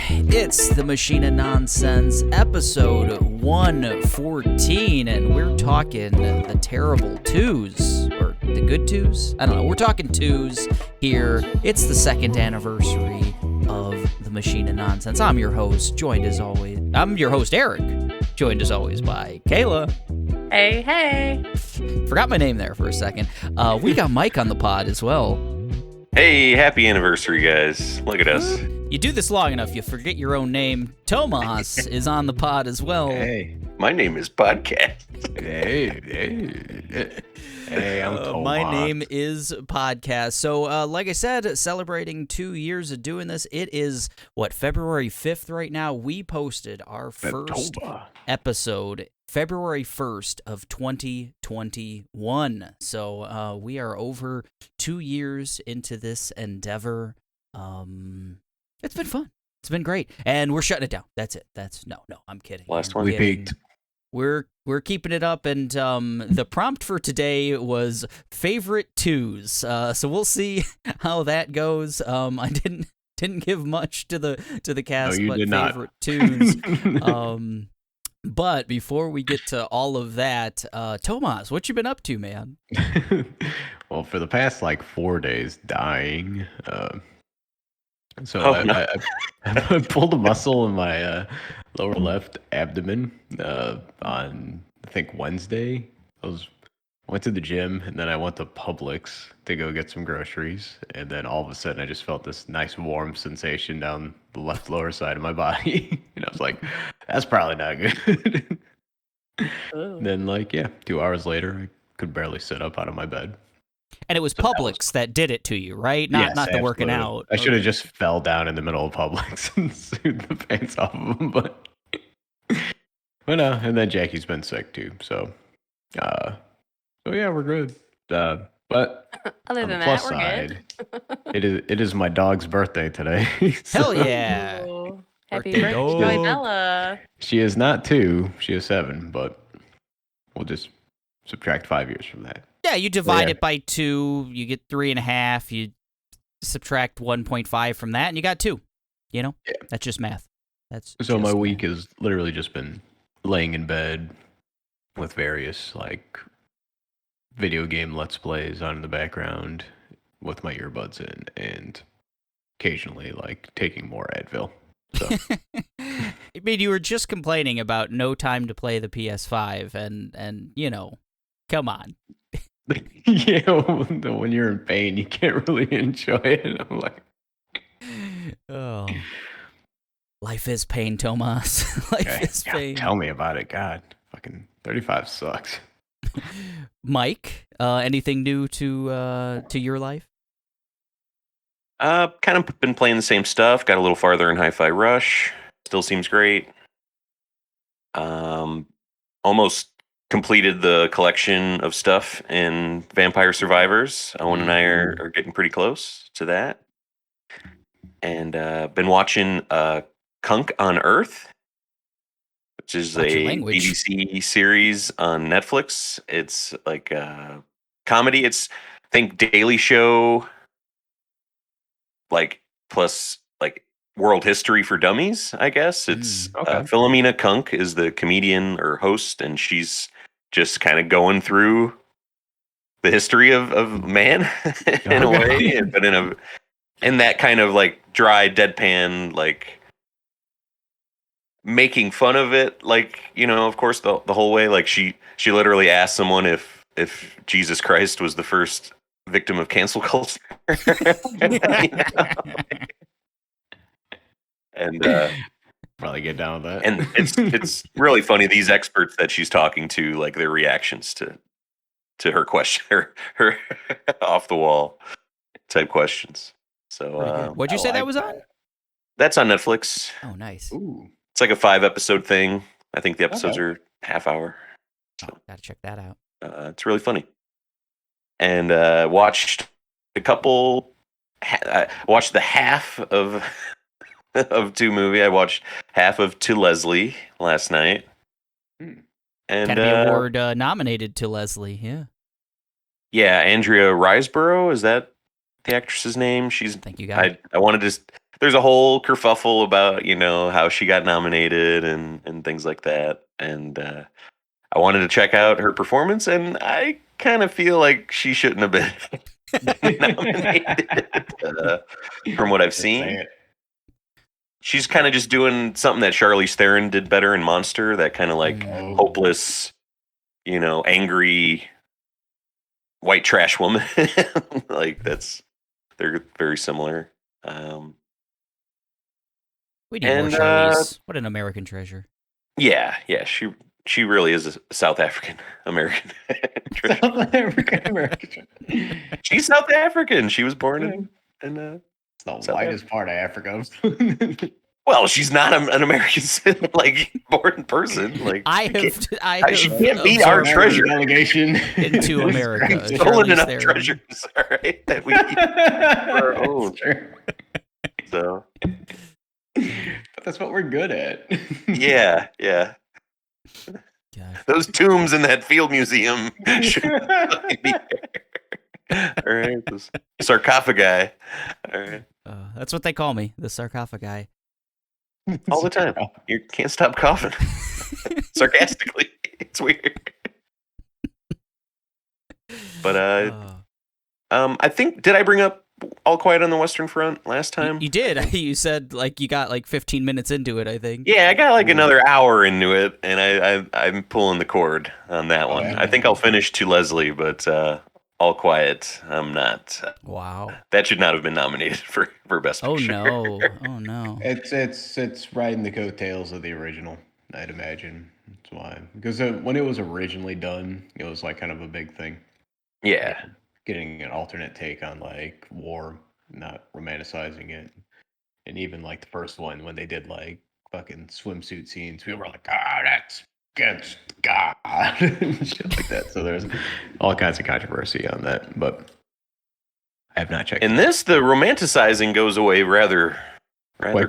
It's the Machine of Nonsense, episode 114, and we're talking the terrible twos, or the good twos? I don't know, we're talking twos here. It's the second anniversary of the Machine of Nonsense. I'm your host, Eric, joined as always by Kayla. Hey. Forgot my name there for a second. We got Mike on the pod as well. Hey, happy anniversary, guys. Look at us. You do this long enough, you forget your own name. Tomas is on the pod as well. Hey. My name is Podcast. Hey, I'm Tomas. My name is Podcast. So, like I said, celebrating 2 years of doing this. It is, February 5th right now? We posted our first episode February 1st of 2021. So, we are over 2 years into this endeavor. It's been fun. It's been great. And we're shutting it down. That's it. No, I'm kidding. Last one. We peaked. We're keeping it up, and the prompt for today was favorite twos. So we'll see how that goes. I didn't give much to the cast, no, but did favorite not. twos. But before we get to all of that, Tomas, what you been up to, man? Well, for the past 4 days, dying. I pulled a muscle in my lower left abdomen on, I think, Wednesday. Went to the gym, and then I went to Publix to go get some groceries, and then all of a sudden I just felt this nice warm sensation down the left lower side of my body. And I was like, that's probably not good. Then 2 hours later, I could barely sit up out of my bed. And it was Publix that did it to you, right? Not the working out. I should have just fell down in the middle of Publix and sued the pants off of them, but no. And then Jackie's been sick too, so yeah, we're good. But Other on than the plus that, we're side, good. it is my dog's birthday today. Hell yeah! Ooh, happy Birthday birthday, dog. Joy Bella. She is not 2, she is 7, but we'll just subtract 5 years from that. Yeah, you divide it by 2, you get 3.5. You subtract 1.5 from that, and you got 2. You know, That's just math. So my week has literally just been laying in bed with various video game let's plays on in the background with my earbuds in, and occasionally taking more Advil. So. I mean, you were just complaining about no time to play the PS5, and come on. Yeah, when you're in pain, you can't really enjoy it. I'm like, oh, life is pain, Tomas. Life is pain. Tell me about it, God. Fucking 35 sucks. Mike, anything new to your life? Kind of been playing the same stuff. Got a little farther in Hi-Fi Rush. Still seems great. Almost completed the collection of stuff in Vampire Survivors. Owen and I are getting pretty close to that. And been watching Kunk on Earth, which is a BBC series on Netflix. It's like a comedy. It's, I think, Daily Show, plus world history for dummies, I guess. It's Philomena Kunk is the comedian or host, and she's just kind of going through the history of man in a way, but in that kind of dry, deadpan, making fun of it, of course, the whole way. She literally asked someone if Jesus Christ was the first victim of cancel culture. And probably get down with that. And it's really funny, these experts that she's talking to, their reactions to her question, her off the wall type questions. So what'd you say that was on? That's on Netflix. Oh, nice. Ooh. It's a 5-episode thing. I think the episodes are half hour. So gotta check that out. It's really funny. And watched a couple. Watched the half of 2 movie. I watched half of To Leslie last night. And Academy Award nominated To Leslie. Yeah. Yeah, Andrea Riseborough, is that the actress's name? I think you got it. I wanted to there's a whole kerfuffle about how she got nominated and things like that, and I wanted to check out her performance, and I kind of feel like she shouldn't have been nominated from what I've seen. She's kind of just doing something that Charlize Theron did better in Monster, that kind of like hopeless, angry white trash woman. Like they're very similar. We need more Charlize. What an American treasure. Yeah, she really is a South African American treasure. South African American. She's South African. She was born in it's the widest part of Africa. Well, she's not an American born person. Like she can't be our treasure delegation into America. Stolen enough treasures, all right, that we keep for our own. So, but that's what we're good at. Yeah. Those tombs in that field museum should be there. All right, those sarcophagi. All right. That's what they call me, the sarcophagi. All the time. You can't stop coughing. Sarcastically. It's weird. But I think, did I bring up All Quiet on the Western Front last time? You did. You said you got 15 minutes into it, I think. Yeah, I got another hour into it, and I'm pulling the cord on that one. I think I'll finish To Leslie, but All Quiet, I'm not. Wow. That should not have been nominated for Best Picture. Oh no. It's riding the coattails of the original, I'd imagine. That's why. Because when it was originally done, it was kind of a big thing. Yeah. Getting an alternate take on war, not romanticizing it. And even the first one, when they did fucking swimsuit scenes, people were like, that's against God. Shit like that. So there's all kinds of controversy on that, but I have not checked. In this, the romanticizing goes away rather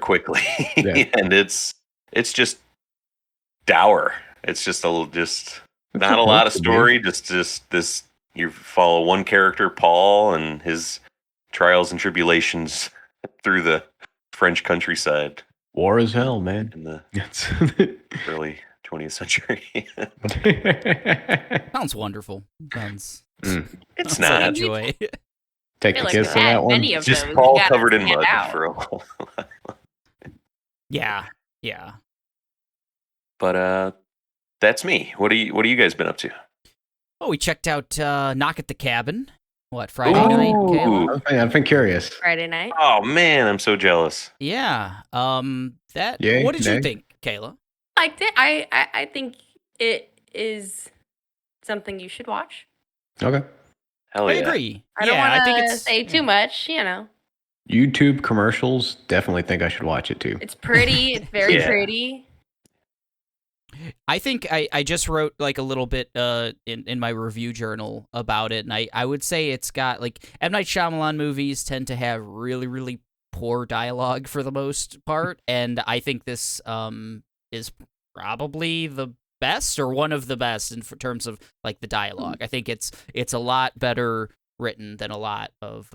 quickly. Yeah. And it's just dour. It's just not a lot of story, just this. You follow one character, Paul, and his trials and tribulations through the French countryside. War is hell, man. In the early 20th century. Sounds wonderful. It's not. Enjoy. Take a kiss on that one. Just Paul covered in mud for a while. Yeah. But that's me. What are you guys been up to? Oh, we checked out Knock at the Cabin. What, Friday night, Kayla? I've been curious. Friday night. Oh man, I'm so jealous. Yeah. What did you think, Kayla? Liked it. I think it is something you should watch. Okay. Hell yeah. I agree. I don't want to say too much, YouTube commercials, definitely think I should watch it too. It's pretty. It's very pretty. I think I just wrote a little bit in my review journal about it, and I would say it's got M. Night Shyamalan movies tend to have really, really poor dialogue for the most part, and I think this is probably the best or one of the best in terms of the dialogue. I think it's a lot better written than a lot of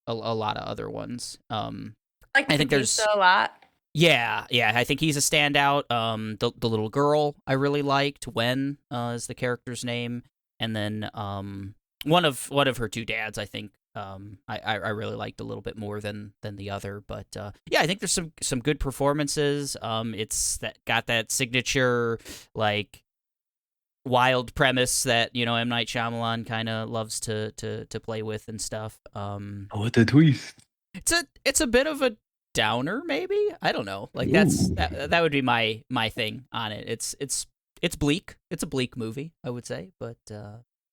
other ones. I think there's a lot. Yeah, I think he's a standout. The little girl I really liked. Wen is the character's name, and then one of her two dads. I think I really liked a little bit more than the other. But I think there's some good performances. It's got that signature wild premise that M. Night Shyamalan kind of loves to play with and stuff. What a twist! It's a bit of a downer, maybe. I don't know. That would be my thing on it. It's bleak. It's a bleak movie, I would say, but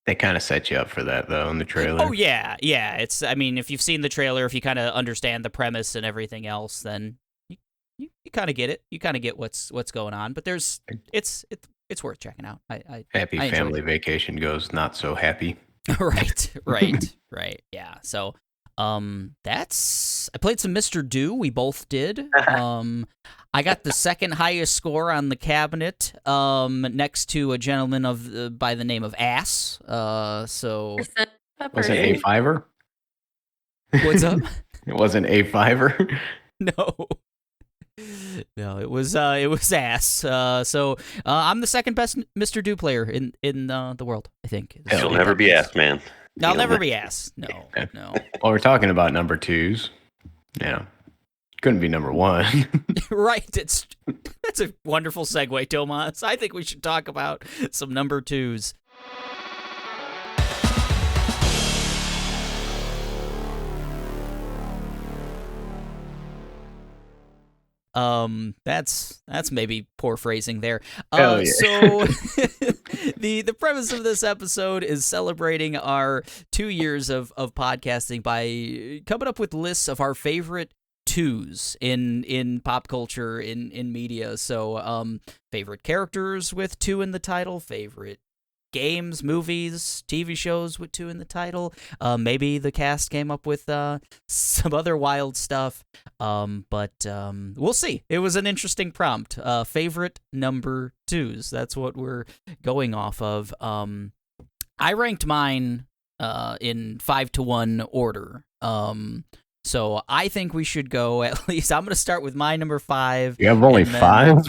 they kind of set you up for that though in the trailer. Oh yeah. It's if you've seen the trailer, if you kind of understand the premise and everything else, then you kind of get it. You kind of get what's going on. But it's worth checking out. I happy family vacation goes not so happy. right. Yeah. So I played some Mr. Do. We both did. I got the second highest score on the cabinet, next to a gentleman by the name of Ass. So was it A5er? What's up? It wasn't A5er. No. No, it was ass. So I'm the second best Mr. Do player in the world, I think. You'll never be ass, man. I'll never be ass. No. Well, we're talking about number twos. Yeah. Couldn't be number one. Right. That's a wonderful segue, Tomas. I think we should talk about some number twos. That's maybe poor phrasing there. Hell yeah. So the premise of this episode is celebrating our 2 years of podcasting by coming up with lists of our favorite twos in pop culture, in media. So favorite characters with two in the title, favorite games, movies, TV shows with two in the title. Maybe the cast came up with some other wild stuff. But we'll see. It was an interesting prompt. Favorite number twos. That's what we're going off of. I ranked mine in 5-1 order. So I think we should go at least. I'm going to start with my number 5. You have only 5?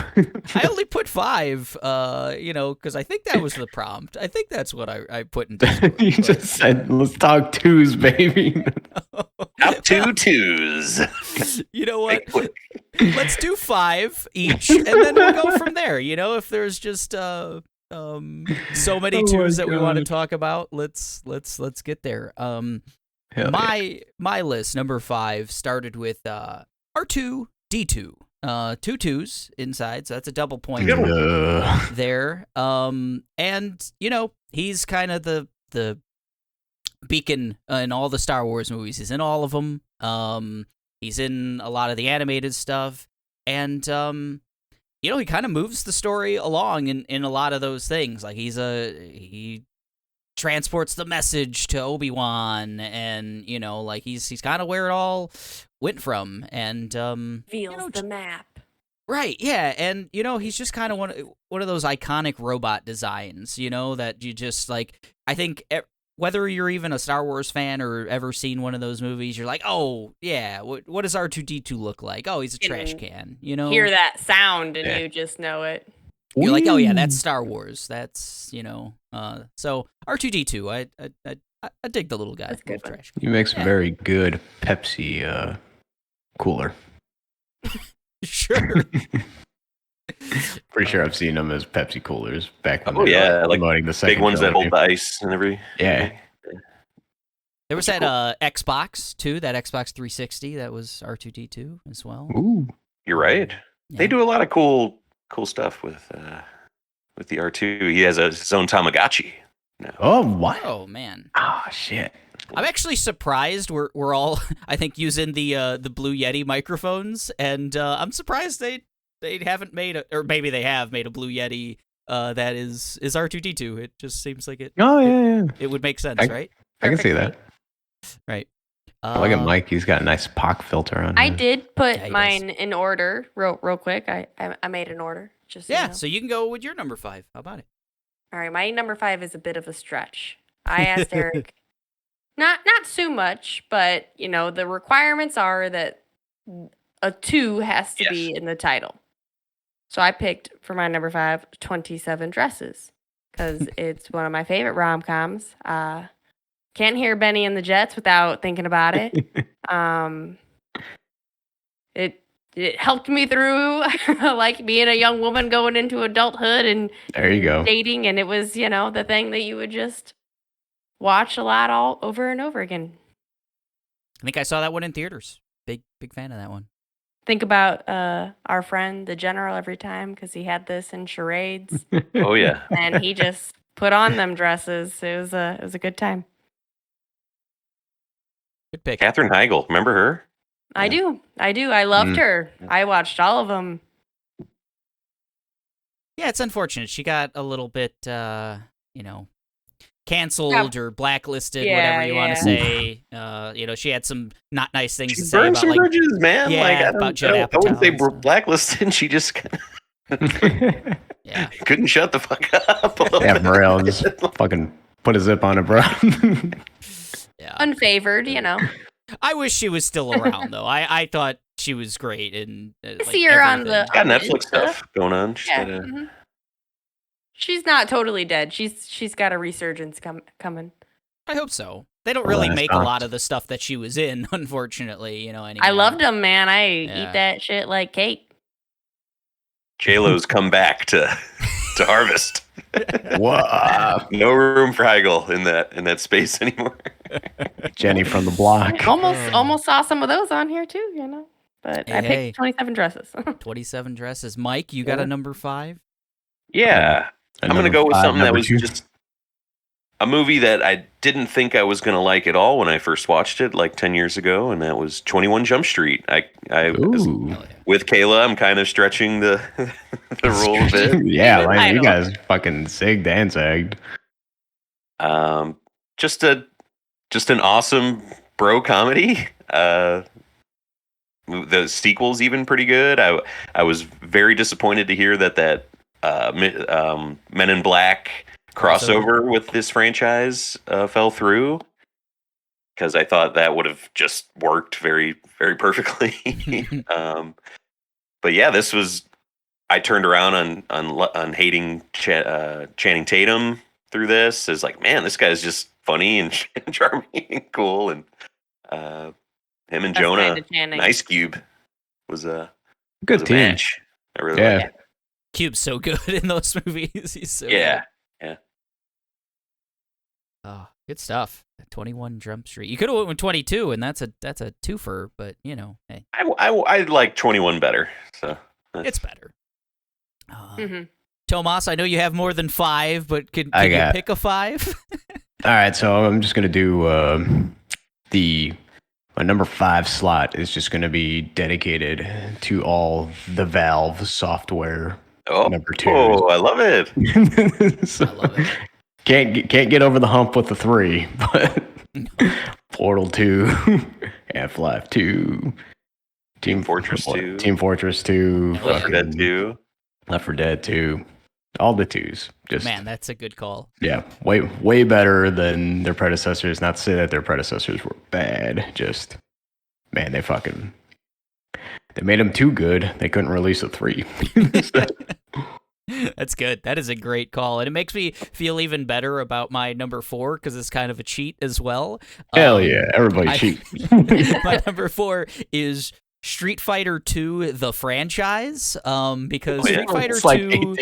I only put 5, because I think that was the prompt. I think that's what I put in Discord. You just said, let's talk twos, baby. Top 2 twos. You know what? Let's do 5 each, and then we'll go from there. If there's just so many twos that we want to talk about, let's get there. My list, number 5, started with R2-D2. 2 twos inside, so that's a double point there. And he's kind of the beacon in all the Star Wars movies. He's in all of them. He's in a lot of the animated stuff, and he kind of moves the story along in a lot of those things. Like he transports the message to Obi-Wan, and he's kind of where it all went from, and Reveals the map. Right, yeah, and he's just kind of one of those iconic robot designs, that you just like. I think whether you're even a Star Wars fan or ever seen one of those movies, you're like, oh yeah, what does R2-D2 look like? Oh, he's a trash can, Hear that sound and you just know it. You're like, oh yeah, that's Star Wars. That's so R2-D2. I dig the little guy. That's good. Trash. You make some very good Pepsi cooler. Sure. Pretty sure I've seen them as Pepsi coolers back when like promoting the second big ones that trilogy. hold the ice and everything. Yeah. There was that Xbox too, that Xbox 360 that was R2-D2 as well. Ooh. You're right. Yeah. They do a lot of cool stuff with the R2. He has his own Tamagotchi now. Oh, what? Oh man. Oh, shit. I'm actually surprised we're all I think using the Blue Yeti microphones, and I'm surprised they haven't made or maybe they have made a Blue Yeti that is R2-D2. It just seems like it. Oh yeah. It would make sense, right? I can see that. Right. Look at Mike. He's got a nice POC filter on. I did put Yeah, he mine in order real quick. I made an order. Just so you know. So you can go with your number 5. How about it? All right, my number 5 is a bit of a stretch. I asked Eric, not too much, but the requirements are that a 2 has to be in the title. So I picked for my number 5, 27 Dresses, because it's one of my favorite rom-coms. Can't hear Benny and the Jets without thinking about it. It helped me through like being a young woman going into adulthood and There you go. dating, and it was the thing that you would just watch a lot all over and over again. I think I saw that one in theaters. Big fan of that one. Think about our friend the general every time, because he had this in charades Oh yeah. and he just put on them dresses. It was a good time. Good pick. Katherine Heigl, remember her? I do. I loved her. I watched all of them. Yeah, it's unfortunate. She got a little bit, canceled or blacklisted, whatever you want to say. She had some not nice things to She say burned about some like bridges, man. Yeah, Like about Judd I wouldn't say Apatow and stuff. blacklisted. She just yeah. couldn't shut the fuck up. Yeah, Morel just fucking put a zip on it, bro. Yeah. Unfavored, I wish she was still around though. I thought she was great in I see her on the Got on the Netflix Insta. stuff going on. Yeah. She's not totally dead. She's got a resurgence coming. I hope so. They don't really make a Renaissance. lot of the stuff that she was in, unfortunately. Anymore. I loved them, man. I Yeah. eat that shit like cake. J-Lo's come back to harvest. Whoa. No room for Heigl in that space anymore. Jenny from the block. Almost saw some of those on here too, But I picked 27 dresses. 27 dresses. Mike, you got a number 5? Yeah. I'm going to go with something that was 2. just a movie that I didn't think I was going to like at all when I first watched it like 10 years ago, and that was 21 Jump Street. I with Kayla, I'm kind of stretching the rule a bit. Yeah, like, you guys fucking zigged and zagged. Just an awesome bro comedy. The sequel's even pretty good. I was very disappointed to hear that Men in Black crossover with this franchise fell through, because I thought that would have just worked very, very perfectly. But yeah, this was. I turned around on hating Channing Tatum through this. It's like, man, this guy's just funny and charming and cool, and him and Jonah and Ice Cube was a good team. Match. I really like it. Cube's so good in those movies. He's so good. Oh, good stuff. 21 Jump Street. You could have went with 22, and that's a twofer, but hey. I like 21 better, so it's better. Tomas, I know you have more than 5, but can you pick a 5? All right, so I'm just gonna do my number 5 slot is just gonna be dedicated to all the Valve software. Number 2. Oh, I love it. So, I love it. Can't get over the hump with the 3, but Portal 2, Half-Life 2, Team Fortress 2, Left 4 Dead 2, Left 4 Dead 2, all the 2s. Just man, that's a good call. Yeah, way better than their predecessors. Not to say that their predecessors were bad, just man, they made them too good. They couldn't release a 3. That's good. That is a great call. And it makes me feel even better about my number 4 because it's kind of a cheat as well. Hell yeah. Everybody cheats. My number 4 is Street Fighter 2, the franchise. Because Street Fighter 2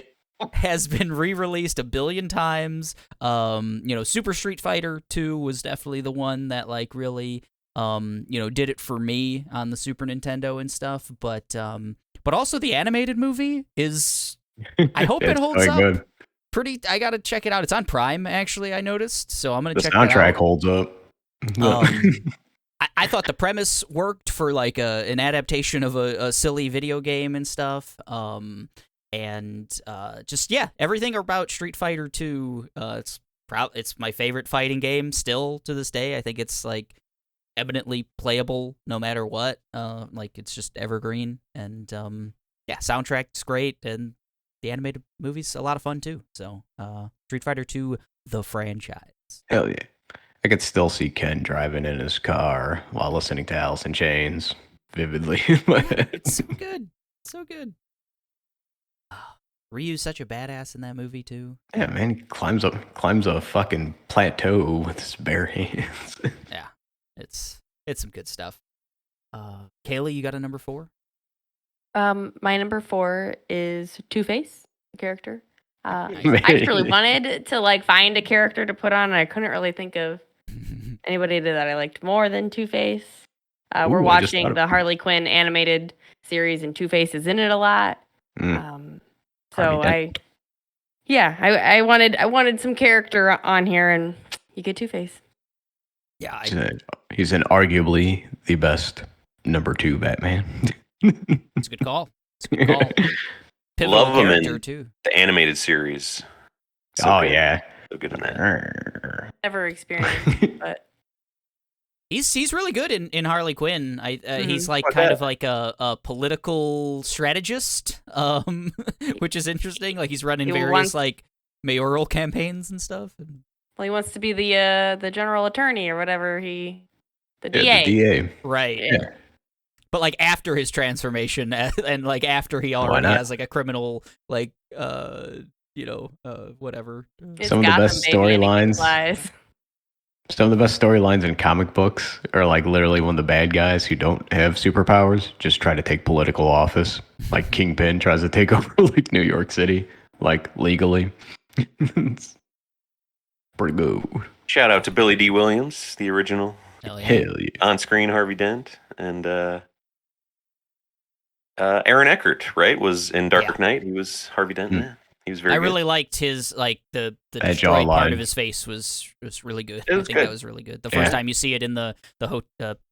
has been re-released a billion times. Super Street Fighter 2 was definitely the one that really did it for me on the Super Nintendo and stuff. But also the animated movie is... I hope it holds up. Good. I gotta check it out. It's on Prime, actually. I noticed, so I'm gonna check it out. The soundtrack holds up. I thought the premise worked for an adaptation of a silly video game and stuff. Everything about Street Fighter 2. It's my favorite fighting game still to this day. I think it's eminently playable no matter what. It's just evergreen, and soundtrack's great, and the animated movie's a lot of fun too. So, Street Fighter 2, the franchise. Hell yeah. I could still see Ken driving in his car while listening to Alice in Chains vividly. It's so good. So good. Ryu's such a badass in that movie too. Yeah, man, he climbs a fucking plateau with his bare hands. Yeah. It's some good stuff. Kayla, you got a number 4? My number 4 is Two-Face, the character. I just really wanted to find a character to put on, and I couldn't really think of anybody that I liked more than Two-Face. We're watching the Harley Quinn animated series, and Two-Face is in it a lot. I wanted some character on here, and you get Two-Face. Yeah, he's an arguably the best number 2 Batman. It's a good call. Love him in too. The animated series. Yeah, so good in that. Never experienced, but he's really good in Harley Quinn. He's kind of like a political strategist, which is interesting. He's running various mayoral campaigns and stuff. Well, he wants to be the general attorney or whatever. The DA. The DA. Right. Yeah. but like after his transformation and like after he already has like a criminal like whatever. It's Some of the Gotham, best baby, and it storylines. flies. Some of the best storylines in comic books are like literally when the bad guys who don't have superpowers just try to take political office. Like Kingpin tries to take over like New York City, like legally. It's pretty good. Shout out to Billy D. Williams, the original Hell yeah. Hell yeah. on-screen Harvey Dent, and Aaron Eckert, right, was in Dark Knight. He was Harvey Dent. Yeah. He was very I good. really liked his like the That destroyed part jawline. of his face was really good. It was I think good. that was really good. The first time you see it in the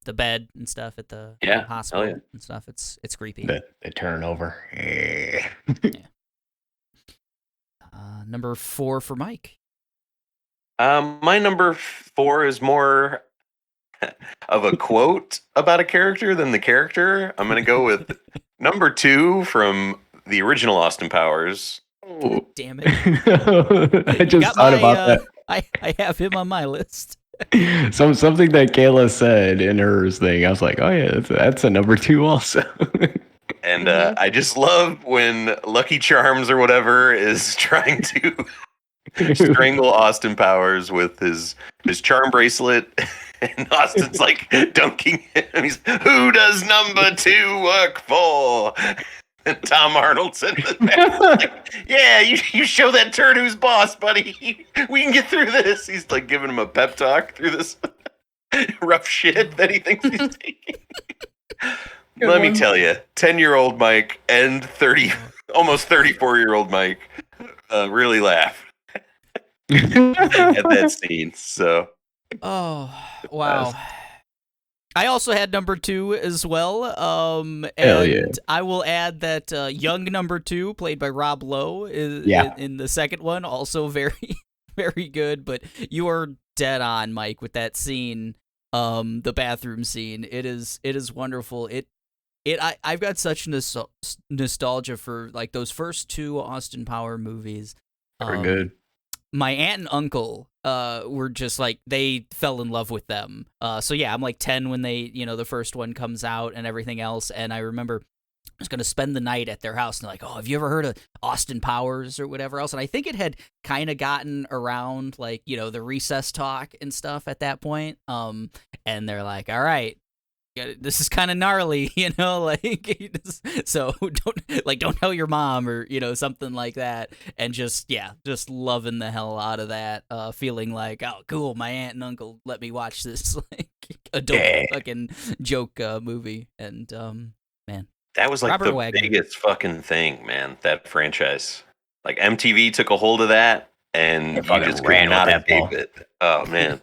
bed and stuff at the hospital and stuff, it's creepy. They turn over. Number 4 for Mike. My number 4 is more of a quote about a character than the character. I'm going to go with number 2 from the original Austin Powers. God damn it. I just thought about that. I have him on my list. Something that Kayla said in her thing. I was like, oh yeah, that's a number 2 also. And I just love when Lucky Charms or whatever is trying to strangle Austin Powers with his charm bracelet. And Austin's like dunking him. He's, who does number 2 work for? And Tom Arnold's in the back, like, yeah, you show that turd who's boss, buddy. We can get through this. He's like giving him a pep talk through this rough shit that he thinks he's taking. Let me tell you, 10-year-old Mike and almost 34-year-old Mike really laugh at that scene. So, oh wow. I also had number 2 as well. And Hell yeah. I will add that young number 2, played by Rob Lowe, is in the second one, also very, very good. But you are dead on, Mike, with that scene, the bathroom scene. It is wonderful. I've got such nostalgia for like those first 2 Austin Power movies. Very good. My aunt and uncle were just like, they fell in love with them. So yeah, I'm like 10 when they, the first one comes out and everything else. And I remember I was going to spend the night at their house and they're like, oh, have you ever heard of Austin Powers or whatever else? And I think it had kind of gotten around like, the recess talk and stuff at that point. And they're like, all right, this is kind of gnarly, like, so don't tell your mom or, something like that. And just loving the hell out of that, feeling like, oh, cool, my aunt and uncle let me watch this, like, adult fucking joke movie. And, man. That was like Robert the Wagner. biggest fucking thing, man, that franchise. Like, MTV took a hold of that, and you just could not escape it. Oh, man.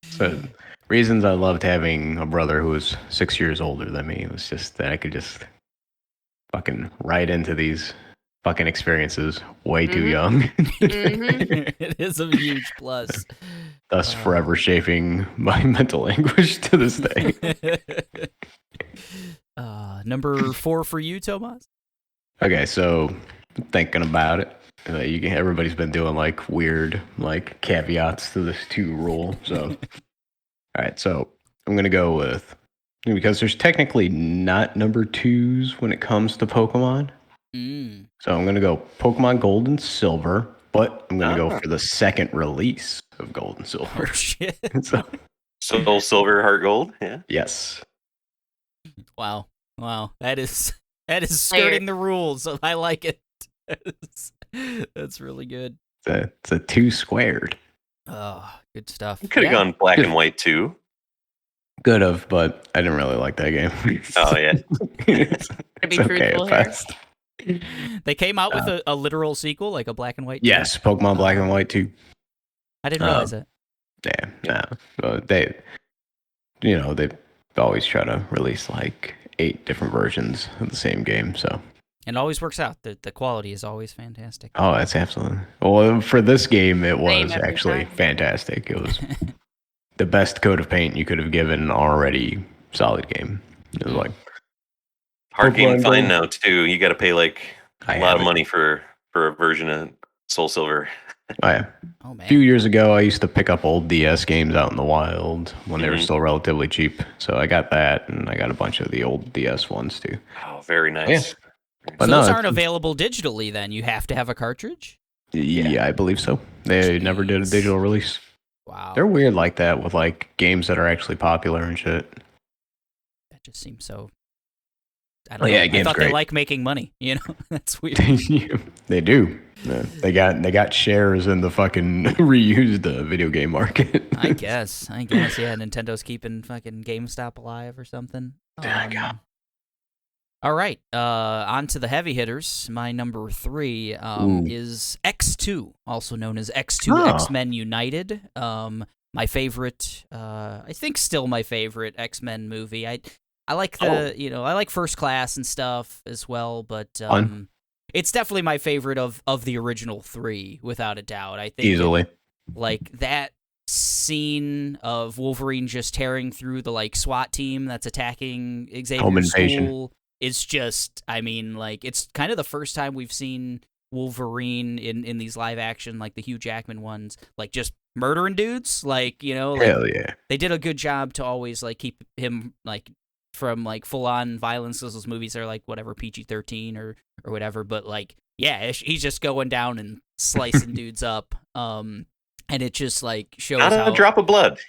So, reasons I loved having a brother who was 6 years older than me was just that I could just fucking ride into these fucking experiences way too young. It is a huge plus. Thus forever shaping my mental anguish to this day. Number 4 for you, Tomas? Okay, so thinking about it. Everybody's been doing like weird like caveats to this 2 rule. So all right, so I'm gonna go with, because there's technically not number 2s when it comes to Pokemon. So I'm gonna go Pokemon Gold and Silver, but I'm gonna go for the second release of Gold and Silver. Oh shit! Soul Silver, Heart Gold. Yeah. Yes. Wow. That is skirting the rules. I like it. That's really good. It's a 2 squared. Oh, good stuff. You could have gone black and white too. Could have, but I didn't really like that game. Oh yeah. To be truthful here. They came out with a literal sequel, like a black and white. Yes, Pokemon Black and White 2. I didn't realize it. Yeah, no. They always try to release like 8 different versions of the same game, so. And it always works out. The quality is always fantastic. Oh, that's absolutely. Well, for this game, it was Same every actually time. fantastic. It was the best coat of paint you could have given an already solid game. It was like Hard game Pokemon to find Gold. now too. You got to pay like I a lot of have it. money for a version of Soul Silver. Oh, yeah. Oh A man. few years ago, I used to pick up old DS games out in the wild when they were Mhm. still relatively cheap. So I got that, and I got a bunch of the old DS ones too. Oh, very nice. But So no, those aren't it's- available digitally then. You have to have a cartridge? Yeah, I believe so. They never did a Jeez. digital release. Wow. They're weird like that with like games that are actually popular and shit. That just seems so I don't Oh, yeah, know. I game's thought they great. like making money, you know? That's weird. They do. They got shares in the fucking reused video game market. I guess. Yeah, Nintendo's keeping fucking GameStop alive or something. God. All right, on to the heavy hitters. My number 3 is X2, also known as X2 Oh. X-Men United. My favorite, I think still my favorite X-Men movie. I like I like First Class and stuff as well, but Fun. it's definitely my favorite of the original 3, without a doubt. I think Easily. like that scene of Wolverine just tearing through the like SWAT team that's attacking Xavier's invasion. school is just, I mean, like it's kind of the first time we've seen Wolverine in these live action, like the Hugh Jackman ones, like just murdering dudes, like, you know, like Hell yeah. they did a good job to always like keep him like from like full on violence, because those movies are like whatever PG-13 or whatever, but like yeah, he's just going down and slicing dudes up. And it just like shows Not how a drop of blood.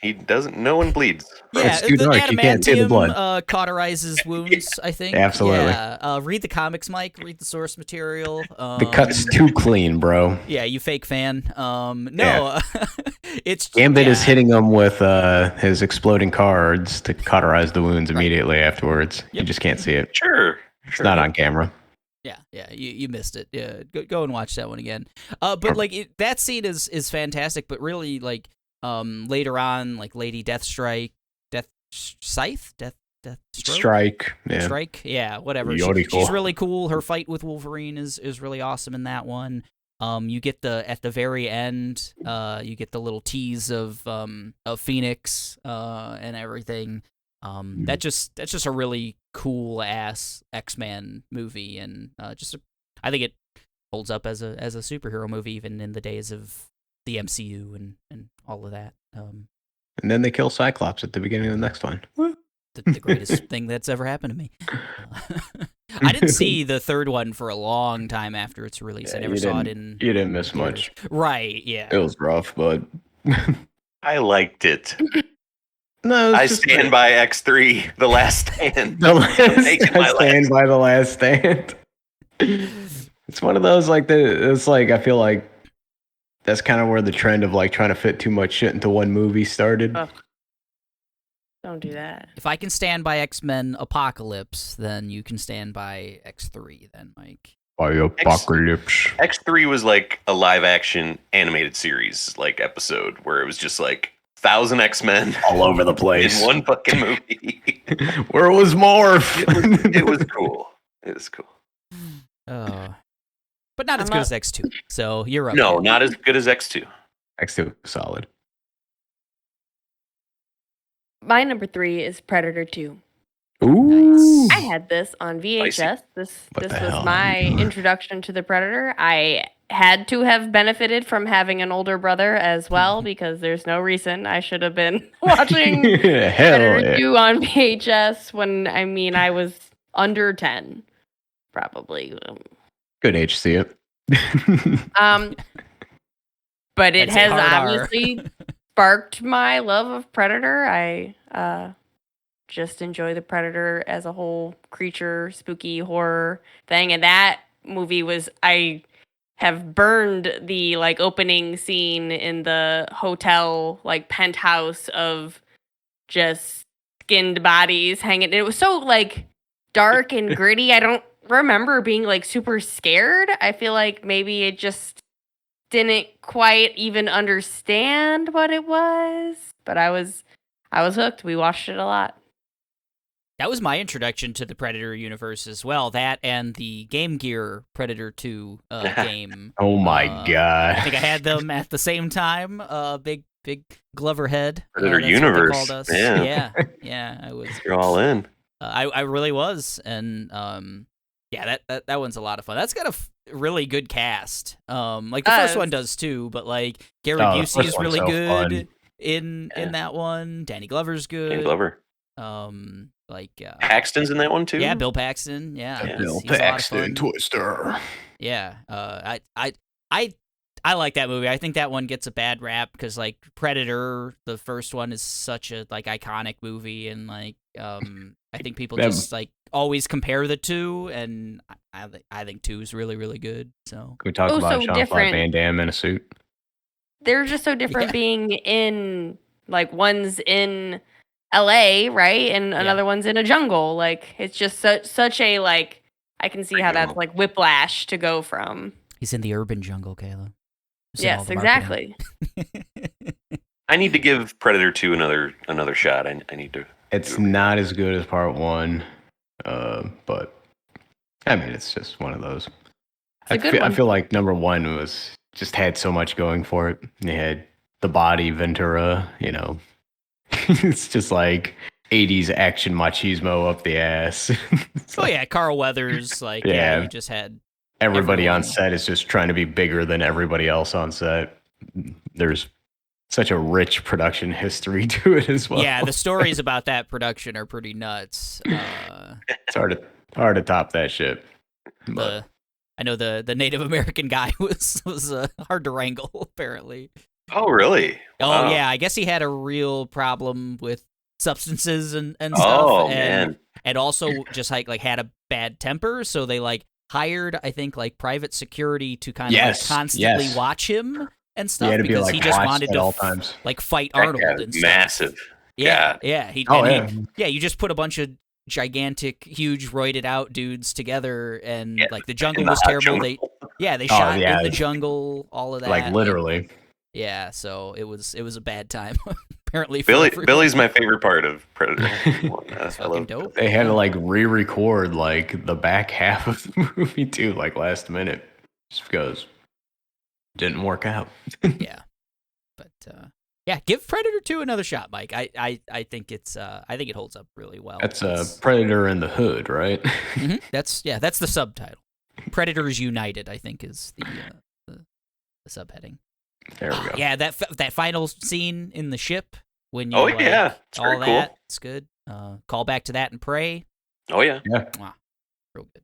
No one bleeds. yeah, It's too the dark, you can't see the blood. cauterizes wounds, I think. Absolutely. Yeah. Read the comics, Mike. Read the source material. The cut's too clean, bro. Yeah, you fake fan. It's Gambit is yeah. hitting him with his exploding cards to cauterize the wounds immediately afterwards. You just can't see it. Sure. It's not on camera. Yeah, you missed it. Yeah, go and watch that one again. But like that scene is fantastic. But really, like later on, like Lady Deathstrike, Strike. Yeah. Strike, yeah, whatever. Yorico. She's really cool. Her fight with Wolverine is really awesome in that one. You get at the very end, you get the little tease of Phoenix and everything. That's just a really cool ass X-Men movie, and I think it holds up as a superhero movie even in the days of the MCU and all of that. And then they kill Cyclops at the beginning of the next one. The greatest thing that's ever happened to me. I didn't see the third one for a long time after its release. I never saw it in. You didn't miss much. Right? Yeah. It was rough, but I liked it. no. I stand by X3, The Last Stand. I stand by the last stand. It's one of those like it's like I feel like that's kind of where the trend of like trying to fit too much shit into one movie started. Ugh. Don't do that. If I can stand by X-Men Apocalypse, then you can stand by X3. Then, Mike. By Apocalypse. X3 was like a live action animated series like episode where it was just like 1,000 X-Men All over the place. in one fucking movie. Where it was Morph. It was cool. It was cool. But not as good as X2. So you're up. No, there. not as good as X2. X2 solid. My number 3 is Predator 2. Ooh. I had this on VHS. Spicy. This What the was hell? my introduction to the Predator. I had to have benefited from having an older brother as well, because there's no reason I should have been watching Hell Predator yeah. 2 on VHS when I was under 10, probably. Good age to see it. But it I'd say has hard R. obviously sparked my love of Predator. I just enjoy the Predator as a whole creature, spooky horror thing. And that movie I have burned the like opening scene in the hotel, like penthouse of just skinned bodies hanging. It was so like dark and gritty. I don't remember being like super scared. I feel like maybe it just didn't quite even understand what it was, but I was hooked. We watched it a lot. That was my introduction to the Predator universe as well. That and the Game Gear Predator 2 game. Oh my I god. think I had them at the same time. Big Glover head. Predator that's what they universe, called us. man. Yeah. I was. You're all in. I really was, and Yeah, that one's a lot of fun. That's got a really good cast. Like the first one does too, but like Gary Busey is really good in that one. Danny Glover's good. Danny Glover. Paxton's in that one too. Yeah, Bill Paxton. Yeah, Bill Paxton, Twister. Yeah, I like that movie. I think that one gets a bad rap because like Predator, the first one, is such a like iconic movie, and like I think people just like always compare the two, and I think 2 is really really good. So can we talk about Jean-Claude Van Damme in a suit? They're just so different being in like one's in LA, right? And another one's in a jungle. Like it's just such a like I can see how that's like whiplash to go from. He's in the urban jungle, Kayla. Yes, exactly. I need to give Predator 2 another shot. I need to. It's not as good as part 1, but I mean it's just one of those. I feel like number 1 was just had so much going for it. They had the body Ventura, you know. It's just like 80s action machismo up the ass. Carl Weathers, like you just had everybody on set is just trying to be bigger than everybody else on set. There's such a rich production history to it as well. Yeah, the stories about that production are pretty nuts. It's hard to top that shit. I know the Native American guy was hard to wrangle, apparently. Oh, really? Wow. Oh, yeah. I guess he had a real problem with substances and stuff. Oh, man. And also just like had a bad temper, so they like hired, I think, like private security to kind of like constantly watch him and stuff because he just wanted to like fight Arnold and stuff. Massive. Yeah. You just put a bunch of gigantic, huge, roided out dudes together, and like the jungle was terrible. They shot in the jungle, all of that, like literally. Yeah, so it was a bad time. Apparently, Billy's my favorite part of Predator. That's fucking dope. They had to like re-record like the back half of the movie too, like last minute, just because it didn't work out. Yeah, but give Predator 2 another shot, Mike. I think it's I think it holds up really well. That's Predator in the Hood, right? Mm-hmm. That's the subtitle. Predators United, I think, is the subheading. There we go. Yeah, that final scene in the ship when you it's all very cool. It's good. Call back to that and Prey. Oh yeah, Wow. Real good.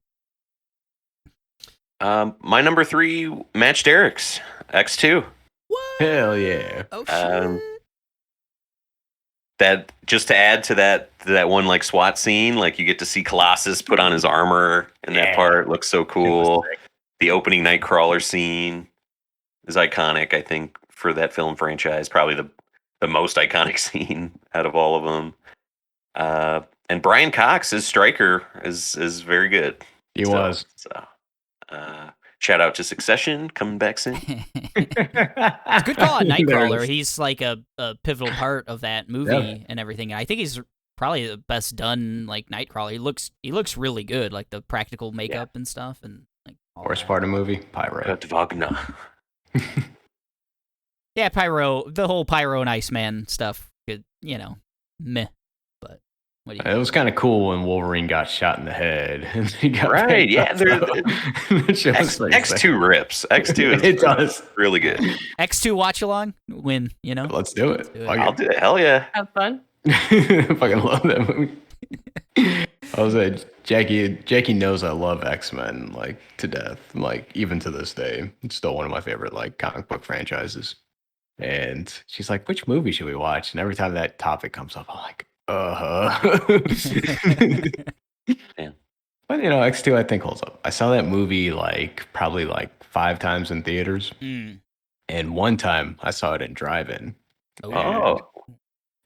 My number 3 matched Eric's X2. What? Hell yeah! Oh shit. That just to add to that one like SWAT scene, like you get to see Colossus put on his armor, and that part looks so cool. The opening Nightcrawler scene is iconic, I think, for that film franchise. Probably the most iconic scene out of all of them. And Brian Cox as Stryker is very good. He was. So, shout out to Succession coming back soon. It's a good call on Nightcrawler. He's like a pivotal part of that movie and everything. I think he's probably the best done like Nightcrawler. He looks really good, like the practical makeup and stuff, and like worst part of the movie, Pyro. Wagner. Yeah, Pyro, the whole Pyro and Iceman stuff, could, meh. But what do you it was kind of cool when Wolverine got shot in the head. And he got X2 rips. X2 is does. Really good. X2 watch along? Win, Let's do it. I'll do it. Hell yeah. Have fun. Fucking love that movie. I was like, Jackie knows I love X-Men like to death. Like even to this day, it's still one of my favorite like comic book franchises. And she's like, "Which movie should we watch?" And every time that topic comes up, I'm like, Damn. But X2 I think holds up. I saw that movie probably 5 times in theaters, and one time I saw it in drive-in. Oh,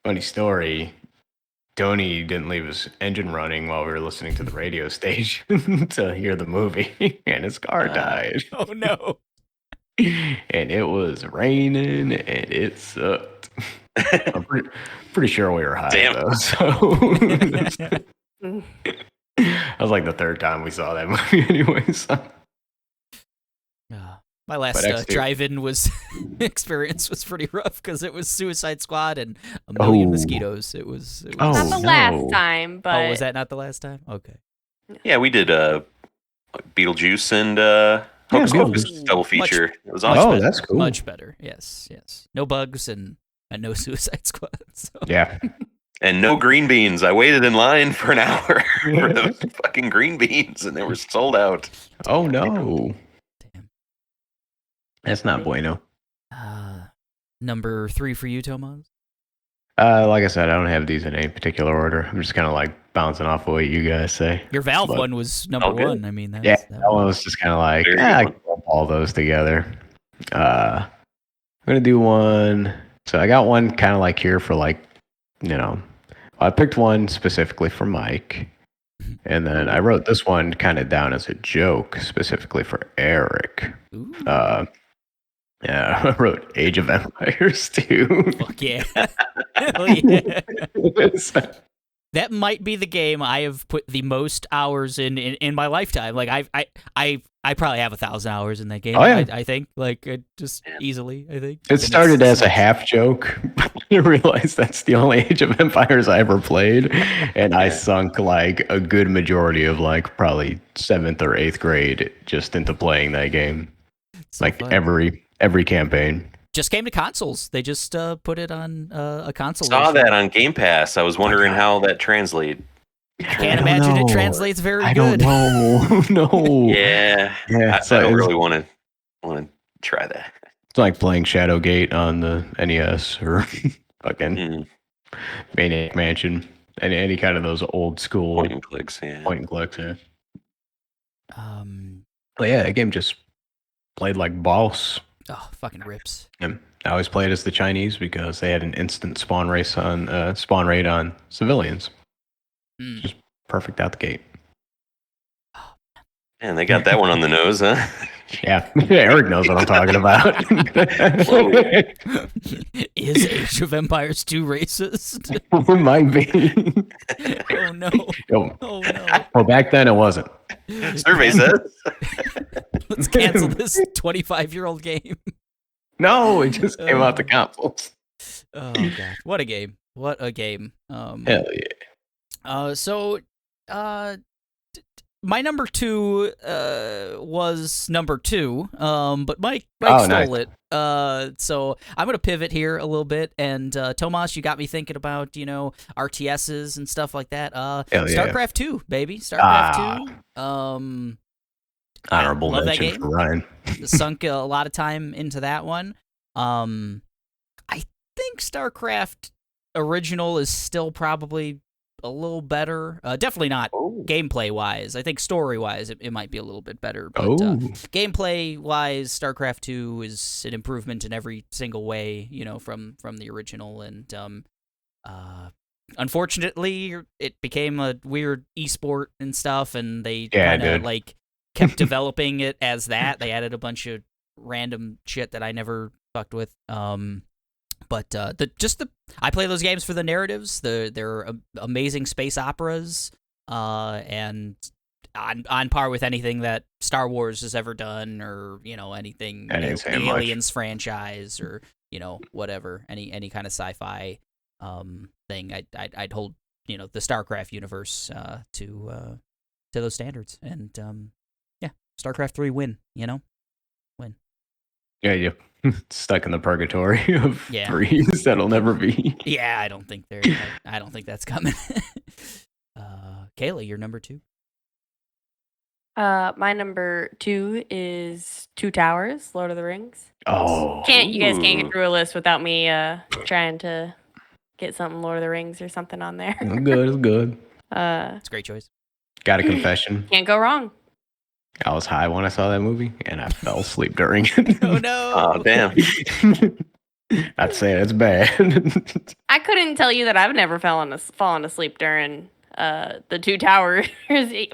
funny story. Tony didn't leave his engine running while we were listening to the radio station to hear the movie, and his car died. Oh no! And it was raining, and it sucked. I'm pretty sure we were high though. So that was like the 3rd time we saw that movie, anyway. So. My last drive-in experience was pretty rough because it was Suicide Squad and a million mosquitoes. It was not the last time, but was that not the last time? Okay. Yeah, we did Beetlejuice and Hocus Beetlejuice. Pocus double feature. It was awesome. Oh, better, that's cool. Much better. Yes. No bugs and no Suicide Squad. So. Yeah. And no green beans. I waited in line for an hour for those fucking green beans, and they were sold out. Oh no. Damn. That's not bueno. Number 3 for you, Tomas? Like I said, I don't have these in any particular order. I'm just kind of like bouncing off of what you guys say. Your Valve But- one was number good. 1. I mean, that one was just kind of like, Very I good can lump all those together. I'm gonna do one. So I got one kind of like here for like, I picked one specifically for Mike, and then I wrote this one kind of down as a joke specifically for Eric. Ooh, Yeah, I wrote Age of Empires 2. fuck yeah. Hell yeah. That might be the game I have put the most hours in my lifetime. Like I probably have 1,000 hours in that game. Oh, yeah. I think just easily. I think It started as a half joke. I realized that's the only Age of Empires I ever played, and I sunk like a good majority of like probably 7th or 8th grade just into playing that game. So Like fun. every campaign. Just came to consoles. They just put it on a console. Saw version. that on Game Pass. I was wondering how that translated. Can't don't imagine know. it translates very I good. don't know. No. Yeah, Yeah. I don't really want to try that. It's like playing Shadowgate on the NES or fucking Mm, Maniac Mansion. Any kind of those old school point and clicks. Yeah. point and clicks. Yeah. Um. But yeah, that game just played like boss. Oh, fucking rips. And I always played as the Chinese because they had an instant spawn rate on civilians. Mm. Just perfect out the gate. Man, they got that one on the nose, huh? Yeah, Eric knows what I'm talking about. Is Age of Empires 2 racist? Might be. Oh no. Yo, Oh no. well, back then it wasn't. Survey says. Let's cancel this 25-year-old game. No, it just came out the consoles. Oh god. What a game. What a game. Hell yeah. My number 2 was number 2, but Mike Oh, stole nice. it. So I'm gonna pivot here a little bit, and Tomas, you got me thinking about RTSs and stuff like that. Hell yeah. StarCraft 2, baby, StarCraft 2. Honorable love that mention game. for Ryan. Sunk a lot of time into that one. I think StarCraft original is still probably a little better. Definitely not gameplay wise. I think story wise it might be a little bit better. But gameplay wise, StarCraft 2 is an improvement in every single way, from the original. And unfortunately, it became a weird esport and stuff, and they kind of like kept developing it as that. They added a bunch of random shit that I never fucked with. But I play those games for the narratives. They're amazing space operas, and on par with anything that Star Wars has ever done, or anything the Aliens franchise, or whatever, any kind of sci-fi thing. I'd hold the StarCraft universe to those standards, and StarCraft 3 win. Win. Yeah. Stuck in the purgatory of Yeah. threes that'll never be. Yeah, I don't think I don't think that's coming. Kayla, you're number 2. My number 2 is Two Towers, Lord of the Rings. Oh. You guys can't get through a list without me trying to get something Lord of the Rings or something on there. It's good. It's a great choice. Got a confession. Can't go wrong. I was high when I saw that movie, and I fell asleep during it. Oh no! Oh, damn. I'd say that's bad. I couldn't tell you that I've never fallen asleep during the Two Towers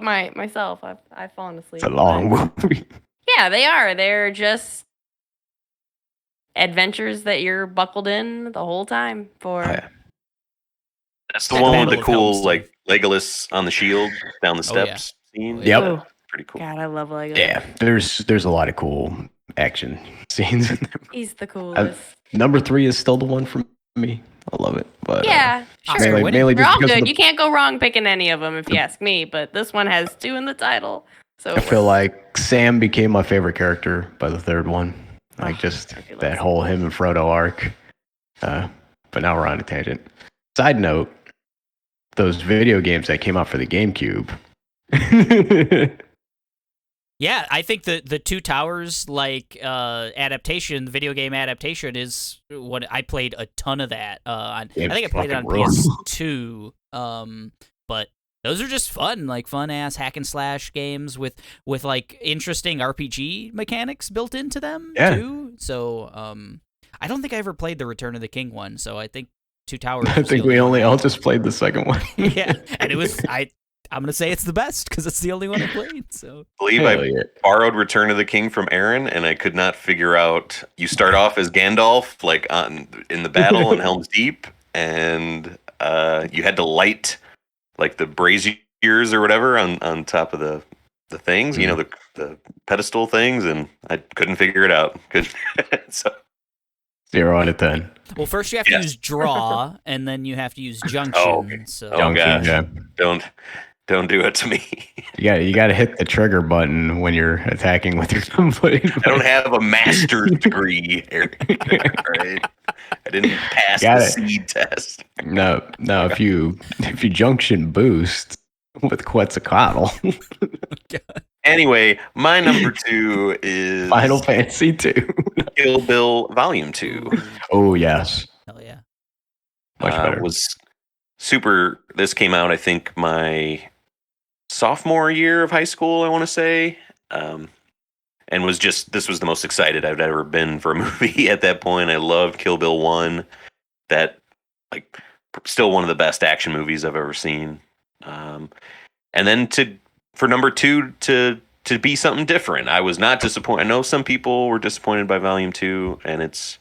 myself. I've fallen asleep. It's a long movie. Yeah, they are. They're just adventures that you're buckled in the whole time for. Oh, yeah. That's the Like one Battle with the of cool, Helm's like, Legolas on the shield down the Oh, yeah. steps scene. Yep. Ooh, Pretty cool. God, I love Lego. Yeah, there's a lot of cool action scenes in there. He's the coolest. Number 3 is still the one for me. I love it. But Yeah, sure. Oscar winning. mainly They're just all because of good. the You can't go wrong picking any of them if you ask me, but this one has 2 in the title. So I feel like Sam became my favorite character by the third one. Like just that whole him and Frodo arc. But now we're on a tangent. Side note, those video games that came out for the GameCube. Yeah, I think the Two Towers adaptation, the video game adaptation, is what I played a ton of that. I think I played it on PS2. But those are just fun ass hack and slash games with like interesting RPG mechanics built into them too. So I don't think I ever played the Return of the King one. So I think Two Towers. I think we only all just played the second one. Yeah, and it was I'm gonna say it's the best because it's the only one I played. So I believe I borrowed Return of the King from Aaron, and I could not figure out. You start off as Gandalf, like in the battle in Helm's Deep, and you had to light like the braziers or whatever on top of the things, the pedestal things, and I couldn't figure it out. So 0 out of 10. Well, first you have to use draw, and then you have to use junction. Okay. So. Oh gosh, yeah. Don't do it to me. You got to hit the trigger button when you're attacking with your blade. I don't have a master's degree, Eric. Right? I didn't pass the seed test. No. If you junction boost with Quetzalcoatl. Anyway, my number 2 is Final Fantasy 2. Kill Bill Volume 2. Oh yes. Hell yeah. Much better. Was super. This came out, I think, my sophomore year of high school, I want to say, and this was the most excited I've ever been for a movie at that point. I loved Kill Bill 1. That, like, still one of the best action movies I've ever seen. And then for number 2 to be something different. I was not disappointed. I know some people were disappointed by Volume 2, and it's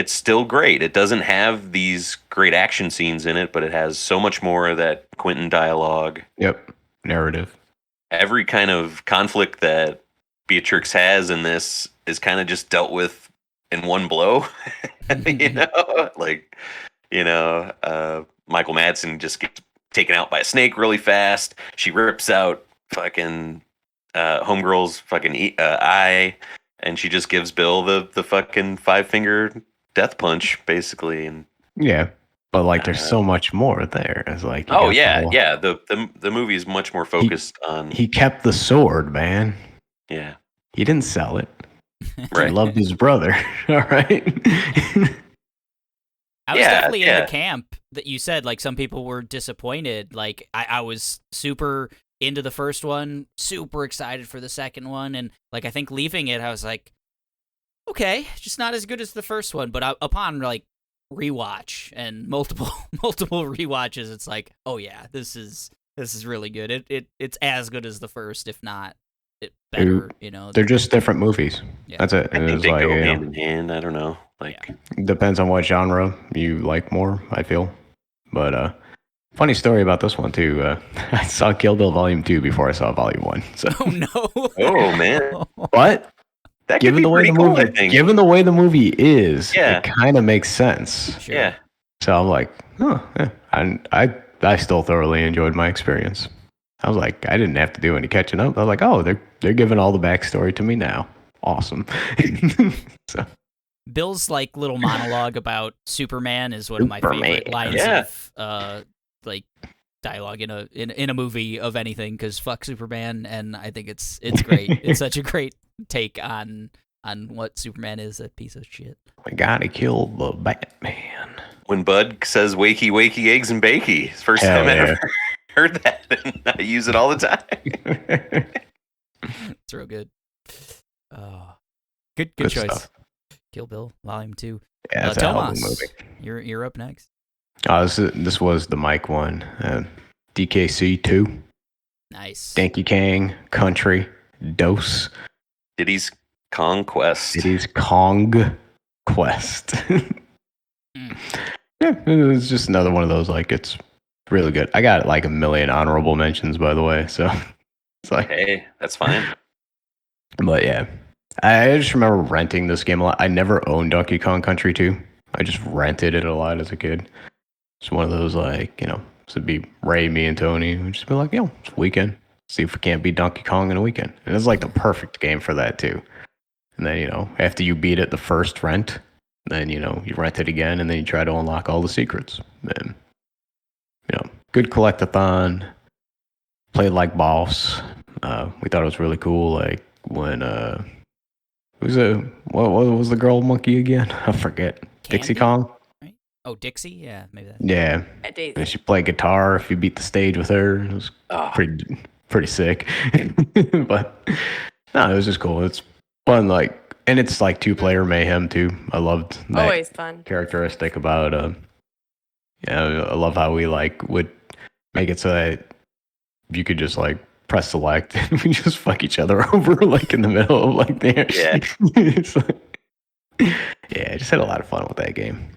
still great. It doesn't have these great action scenes in it, but it has so much more of that Quentin dialogue. Yep. Narrative. Every kind of conflict that Beatrix has in this is kind of just dealt with in one blow. Michael Madsen just gets taken out by a snake really fast. She rips out fucking Homegirl's fucking eye, and she just gives Bill the fucking 5-finger death punch, basically. And yeah, but like there's so much more there. It's like the movie is much more focused on. He kept the sword, man. Yeah, he didn't sell it. Right, he loved his brother. All right. I was definitely in the camp that you said. Like, some people were disappointed. Like, I was super into the first one, super excited for the second one, and like I think leaving it, I was like, okay, just not as good as the first one. But upon like rewatch and multiple rewatches, it's like, oh yeah, this is really good. It's as good as the first, if not better. They're just different movies. Yeah. That's it. I think they go hand in hand. I don't know. Depends on what genre you like more, I feel. But funny story about this one too. I saw Kill Bill Volume 2 before I saw Volume 1. So. Oh no! Oh man! What? That given the way the movie, I think. Given the way the movie is, it kind of makes sense. Sure. Yeah. So I'm like, I still thoroughly enjoyed my experience. I was like, I didn't have to do any catching up. I was like, oh, they're giving all the backstory to me now. Awesome. So. Bill's like little monologue about Superman is one of my favorite lines of like dialogue in a movie of anything, because fuck Superman, and I think it's great. It's such a great take on what Superman is, a piece of shit. We gotta kill the Batman. When Bud says wakey, wakey, eggs and bakey, it's the first time I ever heard that, and I use it all the time. It's real good. Good choice. Stuff. Kill Bill Volume 2. Yeah, it's Tomas, a movie. You're up next. This was the Mike one. DKC 2. Nice. Donkey Kong Country Dose. Diddy's Kong Quest. Yeah, it was just another one of those. Like, it's really good. I got like 1 million honorable mentions, by the way. So it's like, hey, that's fine. But yeah, I just remember renting this game a lot. I never owned Donkey Kong Country 2. I just rented it a lot as a kid. It's one of those, like, so it'd be Ray, me, and Tony. We'd just be like, it's weekend. See if we can't beat Donkey Kong in a weekend. And it's like the perfect game for that too. And then, after you beat it the first rent, then, you rent it again and then you try to unlock all the secrets. And, good collectathon, played like boss. We thought it was really cool. Like when, what was the girl monkey again? I forget. Candy? Dixie Kong? Right? Oh, Dixie? Yeah, maybe that. Yeah. And she played guitar if you beat the stage with her. It was pretty sick. But no, it was just cool. It's fun, and it's like 2-player mayhem too. I loved that Always fun characteristic about I love how we would make it so that you could just press select and we just fuck each other over in the middle of there. Yeah. I just had a lot of fun with that game.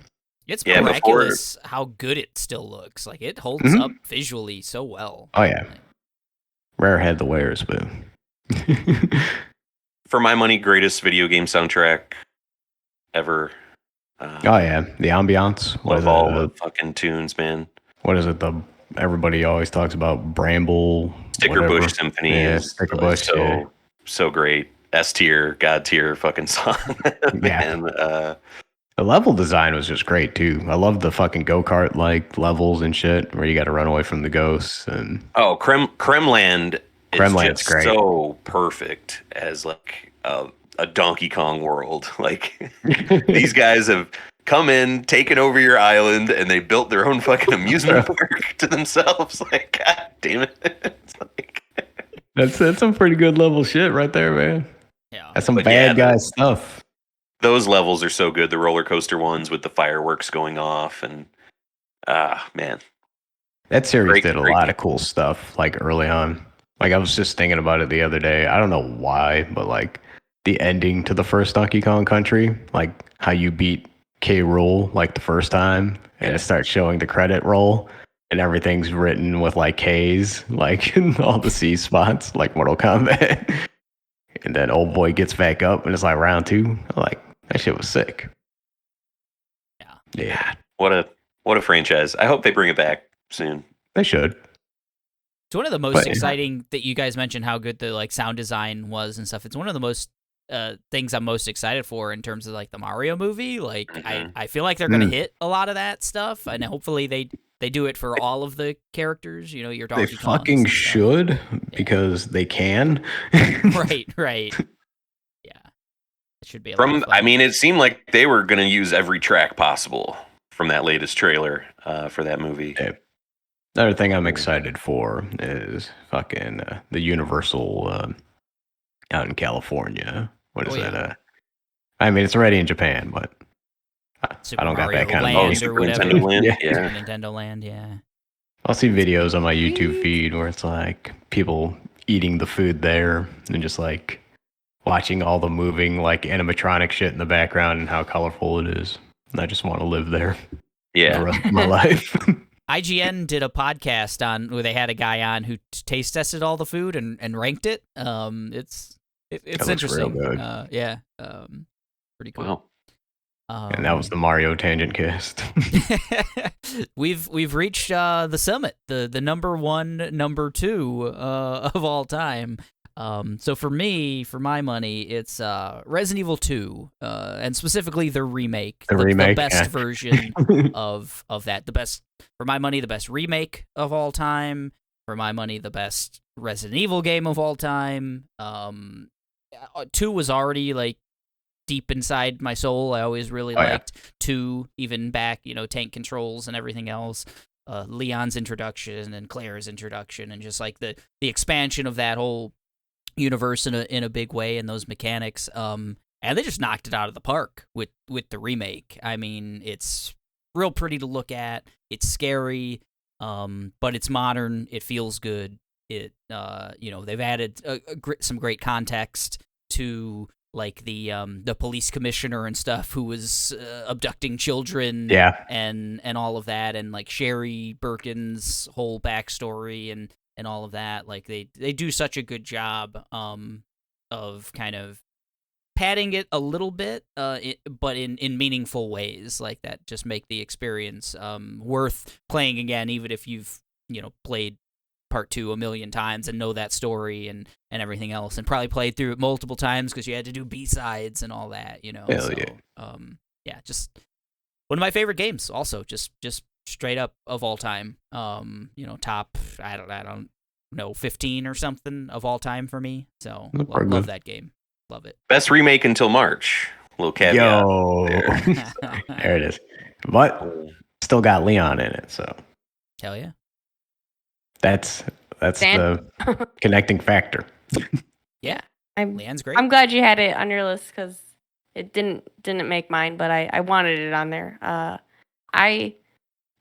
It's miraculous how good it still looks. It holds up visually so well. Oh yeah. Rare had the wares, but for my money, greatest video game soundtrack ever. Oh yeah, the ambiance. Love all the fucking tunes, man. What is it? Everybody always talks about Bramble. Sticker Bush Symphony. Yeah, Sticker Bush. So great. S tier, God tier fucking song. Yeah. And, the level design was just great too. I love the fucking go-kart levels and shit where you got to run away from the ghosts and. Oh, Kremland. Kremland's great. So perfect as a Donkey Kong world. These guys have come in, taken over your island, and they built their own fucking amusement park to themselves. God damn it! That's some pretty good level shit right there, man. Yeah, that's some bad guy stuff. Those levels are so good. The roller coaster ones with the fireworks going off, and man, that series did a lot of cool stuff. Early on, I was just thinking about it the other day. I don't know why, but the ending to the first Donkey Kong Country, how you beat K. Rool the first time, and it starts showing the credit roll, and everything's written with K's, in all the C spots, Mortal Kombat. And then old boy gets back up, and it's round 2. That shit was sick. Yeah. What a franchise. I hope they bring it back soon. They should. It's one of the most exciting that you guys mentioned how good the sound design was and stuff. It's one of the most things I'm most excited for in terms of the Mario movie. I feel like they're gonna hit a lot of that stuff, and hopefully they do it for all of the characters. Your Donkey Kongs. They fucking should because they can. Right. Should be it seemed like they were going to use every track possible from that latest trailer for that movie. Yeah. Another thing I'm excited for is fucking the Universal out in California. What is that? It's already in Japan, but Super I don't Mario got that kind Land of Super Nintendo Land. Yeah. Super Nintendo Land, yeah. I'll see videos on my YouTube feed where it's people eating the food there and just watching all the moving animatronic shit in the background and how colorful it is. And I just want to live there. Yeah. The rest of my life. IGN did a podcast where they had a guy on who taste tested all the food and ranked it. It's interesting. Real good. Pretty cool. Wow. And that was the Mario Tangent Cast. We've reached the summit, the number 1, number 2 of all time. So for my money, it's Resident Evil 2, and specifically the remake, the best version of that. The best, for my money, the best remake of all time. For my money, the best Resident Evil game of all time. 2 was already deep inside my soul. I always really liked 2, even back, tank controls and everything else. Leon's introduction and Claire's introduction, and just the expansion of that whole universe in a big way, and those mechanics. And they just knocked it out of the park with the remake. It's real pretty to look at. It's scary, but it's modern. It feels good. They've added some great context to the police commissioner and stuff who was abducting children, and all of that, and Sherry Birkin's whole backstory and all of that. They do such a good job of kind of padding it a little bit, but in meaningful ways that just make the experience worth playing again, even if you've played Part 2 a million times and know that story and everything else, and probably played through it multiple times because you had to do B-sides and all that, Hell so, yeah. just one of my favorite games. Also, just straight up of all time. Top I don't know 15 or something of all time for me. So love that game. Love it. Best remake until March. Little caveat. Yo, there it is. But still got Leon in it, so hell yeah. That's the connecting factor. Yeah, Leon's great. I'm glad you had it on your list because it didn't make mine, but I wanted it on there. I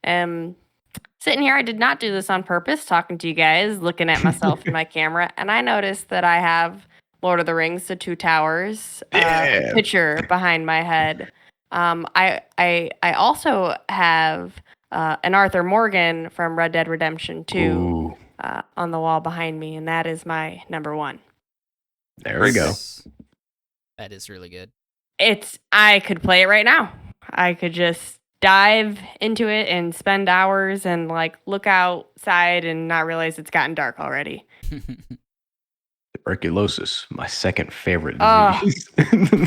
am sitting here. I did not do this on purpose. Talking to you guys, looking at myself in my camera, and I noticed that I have Lord of the Rings: The Two Towers picture behind my head. I also have an Arthur Morgan from Red Dead Redemption 2 on the wall behind me, and that is my number 1. There we go. That is really good. I could play it right now. I could just dive into it and spend hours and look outside and not realize it's gotten dark already. Tuberculosis, my second favorite disease.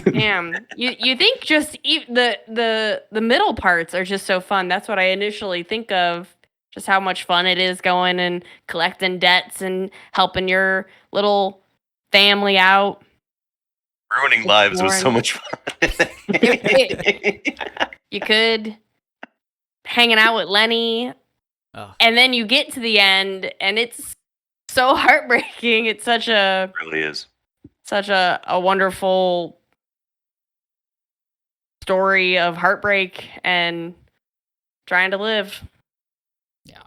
Damn. You think just the middle parts are just so fun. That's what I initially think of. Just how much fun it is going and collecting debts and helping your little family out. Ruining lives was so much fun. You could hanging out with Lenny, and then you get to the end, and it's so heartbreaking. It's it really is such a wonderful story of heartbreak and trying to live. Yeah,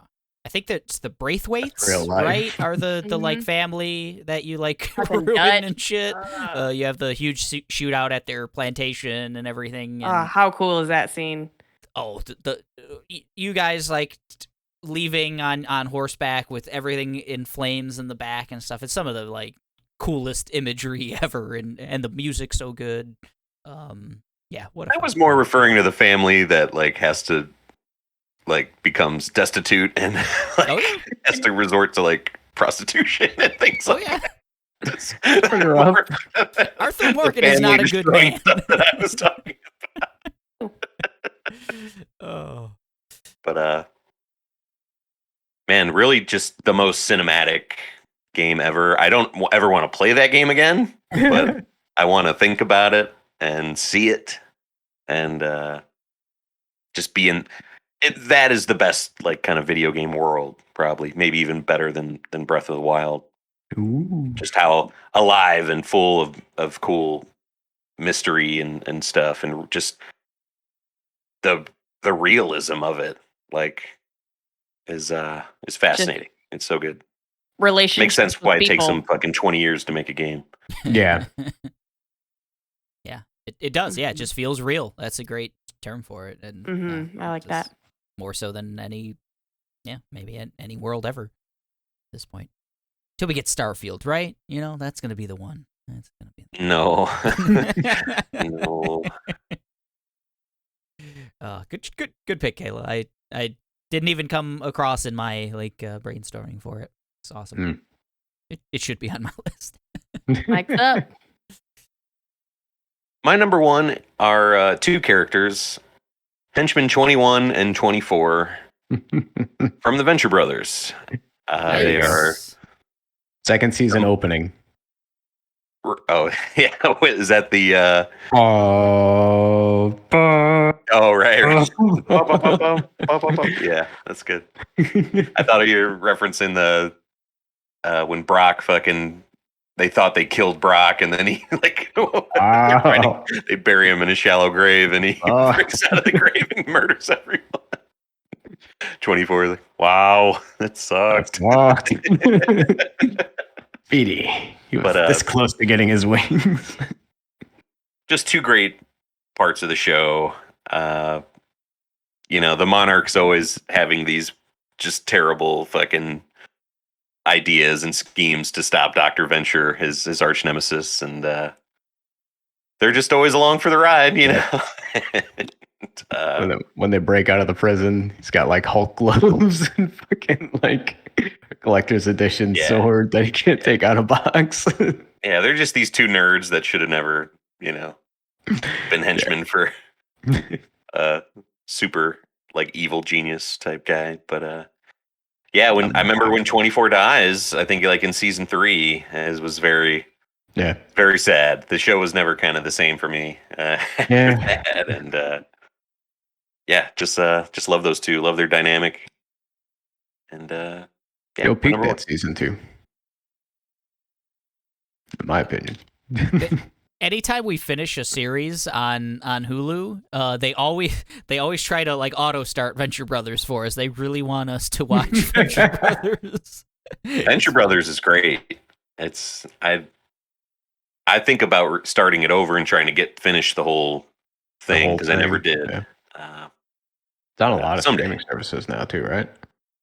I think that's the Braithwaites, real life. right? Are the family that you ruin and shit. You have the huge shootout at their plantation and everything. And, how cool is that scene? Oh, you guys leaving on horseback with everything in flames in the back and stuff. It's some of the coolest imagery ever, and the music's so good. Yeah, I was more referring to the family that has to becomes destitute and has to resort to prostitution and things that. That's Arthur Morgan is not a good man. That I was talking about. Oh, but man, really just the most cinematic game ever. I don't ever want to play that game again, but I want to think about it and see it, and just be in it. That is the best kind of video game world, probably, maybe even better than Breath of the Wild. Ooh. Just how alive and full of cool mystery and stuff, and just the realism of it is fascinating. It's so good. Relationship makes sense why it takes people. them fucking 20 years to make a game. Yeah. Yeah, it does. Yeah, it just feels real. That's a great term for it. And I like that. More so than maybe any world ever at this point. Till we get Starfield, right? That's going to be the one. That's going to be No. No. Good pick, Kayla. I didn't even come across in my brainstorming for it. It's awesome. It should be on my list. Mike's up. My number 1 are 2 characters, Henchman 21 and 24 from the Venture Brothers. They are second season opening. Oh yeah, wait, is that the? Oh, right. Yeah, that's good. I thought you were referencing the when Brock they thought they killed Brock, and then he they bury him in a shallow grave, and he breaks out of the grave and murders everyone. 24 is like, wow, that sucked. Speedy. He was this close to getting his wings. Just 2 great parts of the show. The Monarch's always having these just terrible fucking ideas and schemes to stop Dr. Venture, his arch nemesis, and they're just always along for the ride, when they break out of the prison, he's got Hulk gloves and fucking Collector's edition Yeah. sword that he can't take out of box. Yeah, they're just these two nerds that should have never, been henchmen for super like evil genius type guy. But yeah, when I remember when 24 dies, I think like in season 3, it was very very sad. The show was never kind of the same for me after that, and just love those two, love their dynamic, and Go peak that season 2. In my opinion. Anytime we finish a series on Hulu, they always try to like auto start Venture Brothers for us. They really want us to watch Venture Brothers. Venture Brothers is great. I think about starting it over and trying to finish the whole thing because I never did. Yeah. It's on a lot of streaming services now too, right?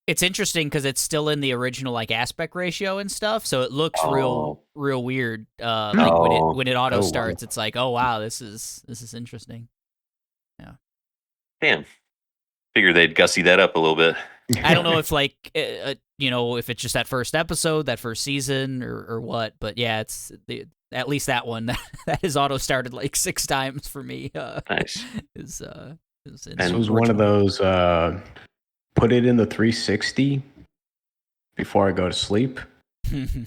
It's interesting because it's still in the original like aspect ratio and stuff, so it looks real weird. Like when it auto starts, it's like, oh wow, this is interesting. Yeah. Damn. Figure they'd gussy that up a little bit. I don't know if like if it's just that first episode, that first season, or what, but yeah, it's at least that one that is auto started like 6 times for me. Nice. This was one of those. Put it in the 360 before I go to sleep.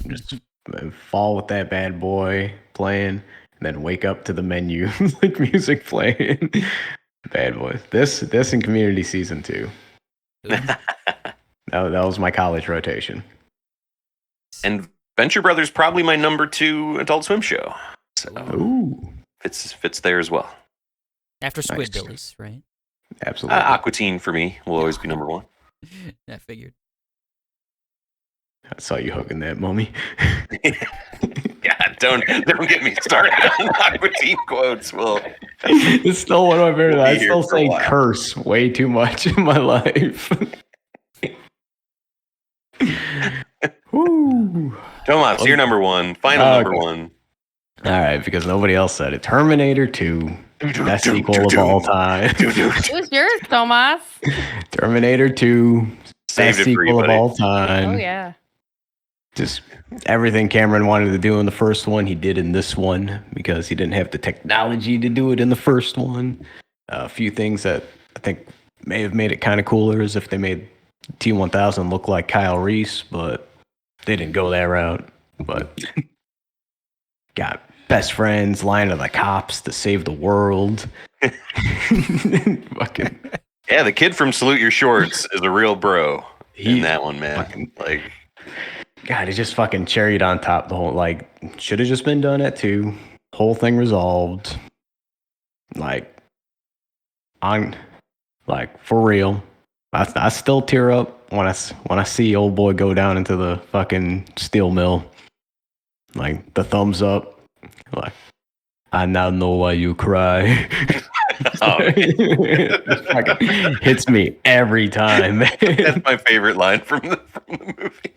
Just fall with that bad boy playing, and then wake up to the menu like music playing. Bad boy. This in Community season 2. that was my college rotation. And Venture Brothers probably my number 2 Adult Swim show. So fits there as well. After Squidbillies, right? Absolutely. Aqua Teen for me will always be number 1. I figured. I saw you hugging that mummy. Yeah, don't get me started on Aqua Teen quotes. Well, it's still one of my favorite. I still say curse way too much in my life. Woo. Tomas, you're number 1. Final number 1. All right, because nobody else said it. Terminator 2. Best sequel of all time. Who's yours, Tomas? Terminator 2. Best sequel of all time. Oh, yeah. Just everything Cameron wanted to do in the first one, he did in this one because he didn't have the technology to do it in the first one. A few things that I think may have made it kind of cooler is if they made T-1000 look like Kyle Reese, but they didn't go that route. But got best friends, lying to the cops to save the world. Fucking. Yeah, the kid from Salute Your Shorts is a real bro in that one, man. God, he just fucking cherried on top the whole, like, should have just been done at 2. Whole thing resolved. For real. I still tear up when I see old boy go down into the fucking steel mill. Like, the thumbs up. Like, I now know why you cry. It fucking hits me every time. That's my favorite line from the movie.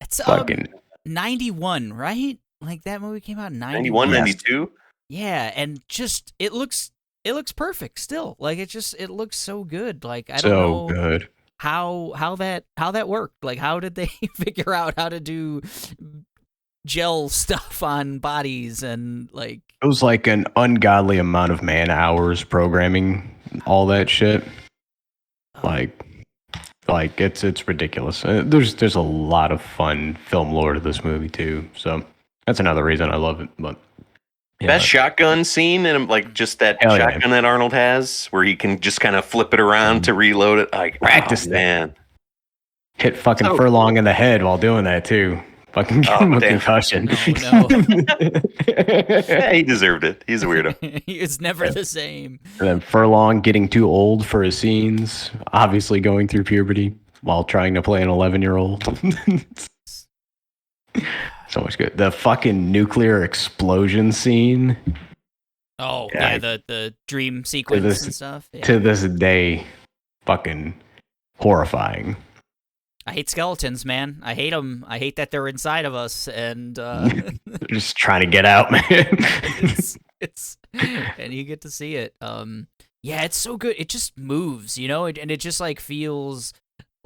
It's fucking 91, right? Like that movie came out in 91, 92? Yeah, and just it looks perfect still. Like it looks so good. Like I don't know good. how that worked. Like how did they figure out how to do gel stuff on bodies and like it was like an ungodly amount of man hours programming all that shit. Like it's ridiculous. There's a lot of fun film lore to this movie too. So that's another reason I love it. But best shotgun scene and like just that shotgun that Arnold has where he can just kind of flip it around to reload it. Like practice man. Hit fucking Furlong in the head while doing that too. Fucking give him a concussion. Oh, no. Yeah, he deserved it. He's a weirdo. He is never the same. And then Furlong getting too old for his scenes, obviously going through puberty while trying to play an 11-year-old. So much good. The fucking nuclear explosion scene. Oh, yeah, the dream sequence and stuff. Yeah. To this day, fucking horrifying. I hate skeletons, man. I hate them. I hate that they're inside of us, and they're just trying to get out, man. it's and you get to see it. Yeah, it's so good. It just moves, and it just like feels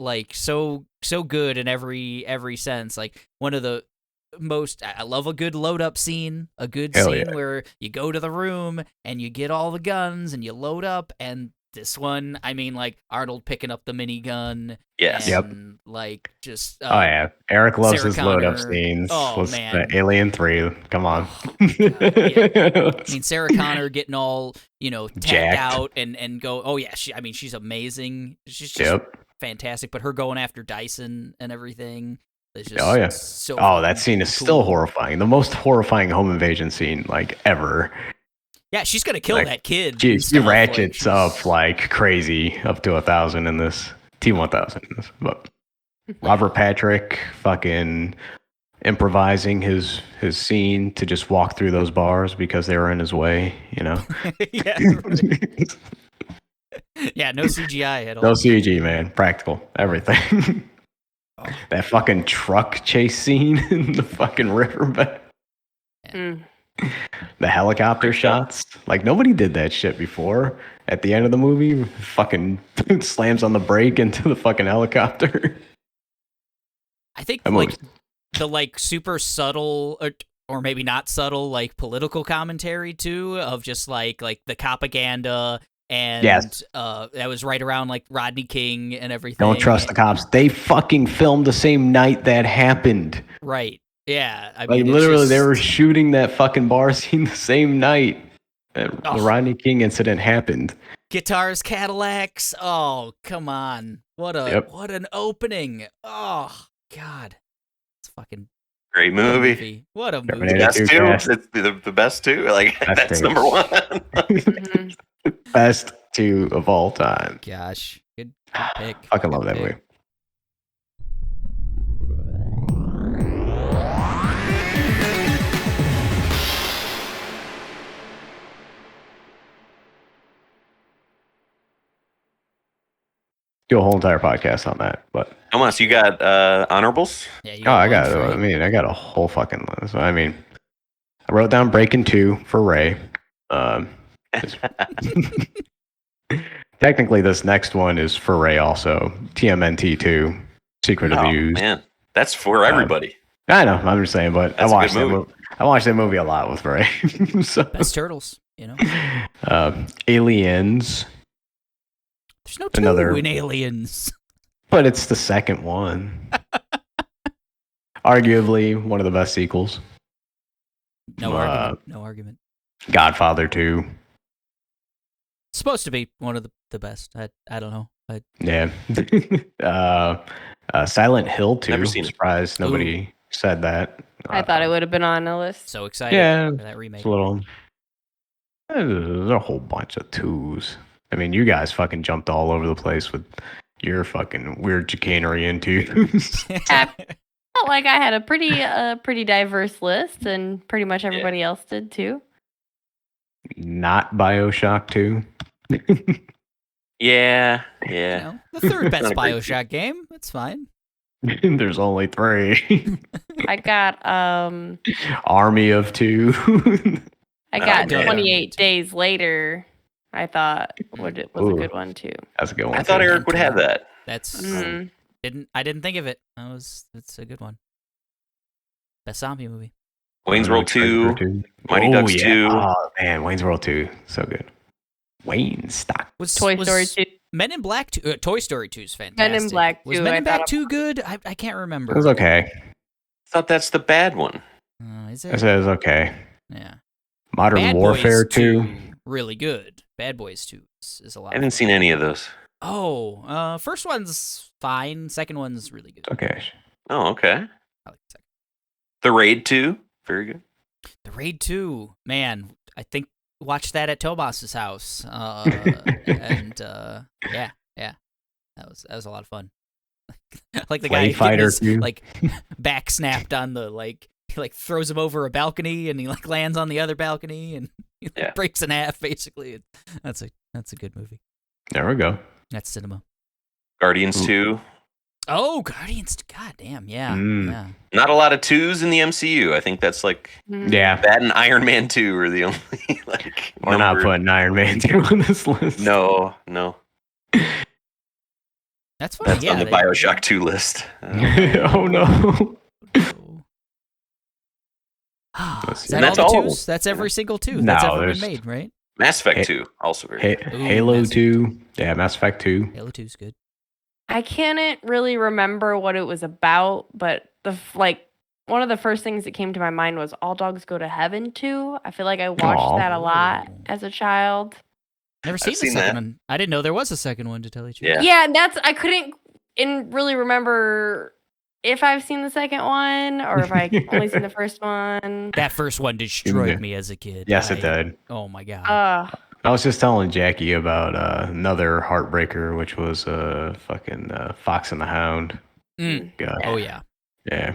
like so good in every sense. Like one of the most, I love a good load up scene, a good Hell scene yeah. where you go to the room and you get all the guns and you load up. And this one, I mean, like Arnold picking up the minigun. Yes. And like just Oh yeah, Eric loves Sarah his load up Connor. scenes. Oh, man. Alien 3. Come on. I mean, Sarah Connor getting all, tagged Jacked. out and go, oh yeah, she's amazing. She's just fantastic. But her going after Dyson and everything is just Oh yeah. so Oh, that scene is cool. still horrifying. The most horrifying home invasion scene like ever. Yeah, she's gonna kill that kid. She and stuff. ratchets like, up like crazy, up to 1,000 in this T1000 in this. But Robert Patrick fucking improvising his scene to just walk through those bars because they were in his way, yeah, right. Yeah, no CGI at all. No CG, man. Practical. Everything. That fucking truck chase scene in the fucking riverbed. The helicopter shots. Like, nobody did that shit before. At the end of the movie, fucking slams on the brake into the fucking helicopter. I think, like, the, like, super subtle, or maybe not subtle, like, political commentary, too, of just, like the propaganda. And that was right around like Rodney King and everything. Don't trust the cops. They fucking filmed the same night that happened. Right. Yeah. I mean, literally, they were shooting that fucking bar scene the same night that the Rodney King incident happened. Guitars, Cadillacs. Oh, come on. What an opening. Oh, God. It's fucking great movie. What a movie. The best too. It's the best too. Like that's number one. Best two of all time. Gosh, good pick. Fucking love that movie. Do a whole entire podcast on that, but Tomas, you got honorables? Yeah, I got. I mean, I got a whole fucking list. I mean, I wrote down Breaking 2 for Ray. Technically, this next one is for Ray also. TMNT 2, Secret of the Use. Man, that's for everybody. I know. I'm just saying, but that's I watched that movie a lot with Ray. So, best turtles, Aliens. There's no two in Aliens. But it's the second one. Arguably one of the best sequels. No argument. Godfather 2. Supposed to be one of the best. I don't know. Yeah. Silent Hill 2. Never seen it. Surprised nobody said that. I thought it would have been on the list. So excited for that remake. It's a little. There's a whole bunch of 2s. I mean, you guys fucking jumped all over the place with your fucking weird chicanery into. I felt like I had a pretty diverse list, and pretty much everybody else did too. Not BioShock 2. Yeah. The third best BioShock game. That's fine. There's only 3. I got Army of 2. I got 28 Days Later. I thought was a good one too. That's a good one. I thought Eric would have that. That's I didn't think of it. It's a good one. Best zombie movie. Wayne's World 2, Mighty Ducks 2. Oh man, Wayne's World 2, so good. Wayne stock. Toy Story 2. Men in Black 2. Toy Story 2 is fantastic. Men in Black 2. Was Men in Black 2 good? I can't remember. It was okay. I thought that's the bad one. Is it? I said it was okay. Yeah. Modern Bad Warfare Boys 2. Really good. Bad Boys 2 is a lot. I haven't seen any of those. Oh, first one's fine. Second one's really good. Okay. Oh, okay. I like the second. The Raid 2, very good. The Raid 2, man, I think watched that at Tomas's house. And yeah, that was a lot of fun. Like the guy Fighter his, 2. like back snapped on the he throws him over a balcony and he lands on the other balcony and he breaks in half basically. That's a good movie. There we go. That's cinema. Guardians 2. Oh, Guardians! God damn, yeah. Not a lot of 2s in the MCU. I think that's that and Iron Man 2 are the only We're not putting Iron Man 2 on this list. No. That's funny. That's on the Bioshock 2 list. Oh no. Is that all the twos? That's every single two that's ever been made, right? Mass Effect 2, also very good. Halo 2. Yeah, Mass Effect 2. Halo 2's good. I can't really remember what it was about, but one of the first things that came to my mind was All Dogs Go to Heaven 2. I feel like I watched that a lot as a child. Never seen the second one. I didn't know there was a second one, to tell you the truth. Yeah, I couldn't really remember if I've seen the second one or if I only seen the first one. That first one destroyed me as a kid. Yes, it did. Oh my god. I was just telling Jackie about another heartbreaker, which was fucking Fox and the Hound. God. Oh yeah. Yeah.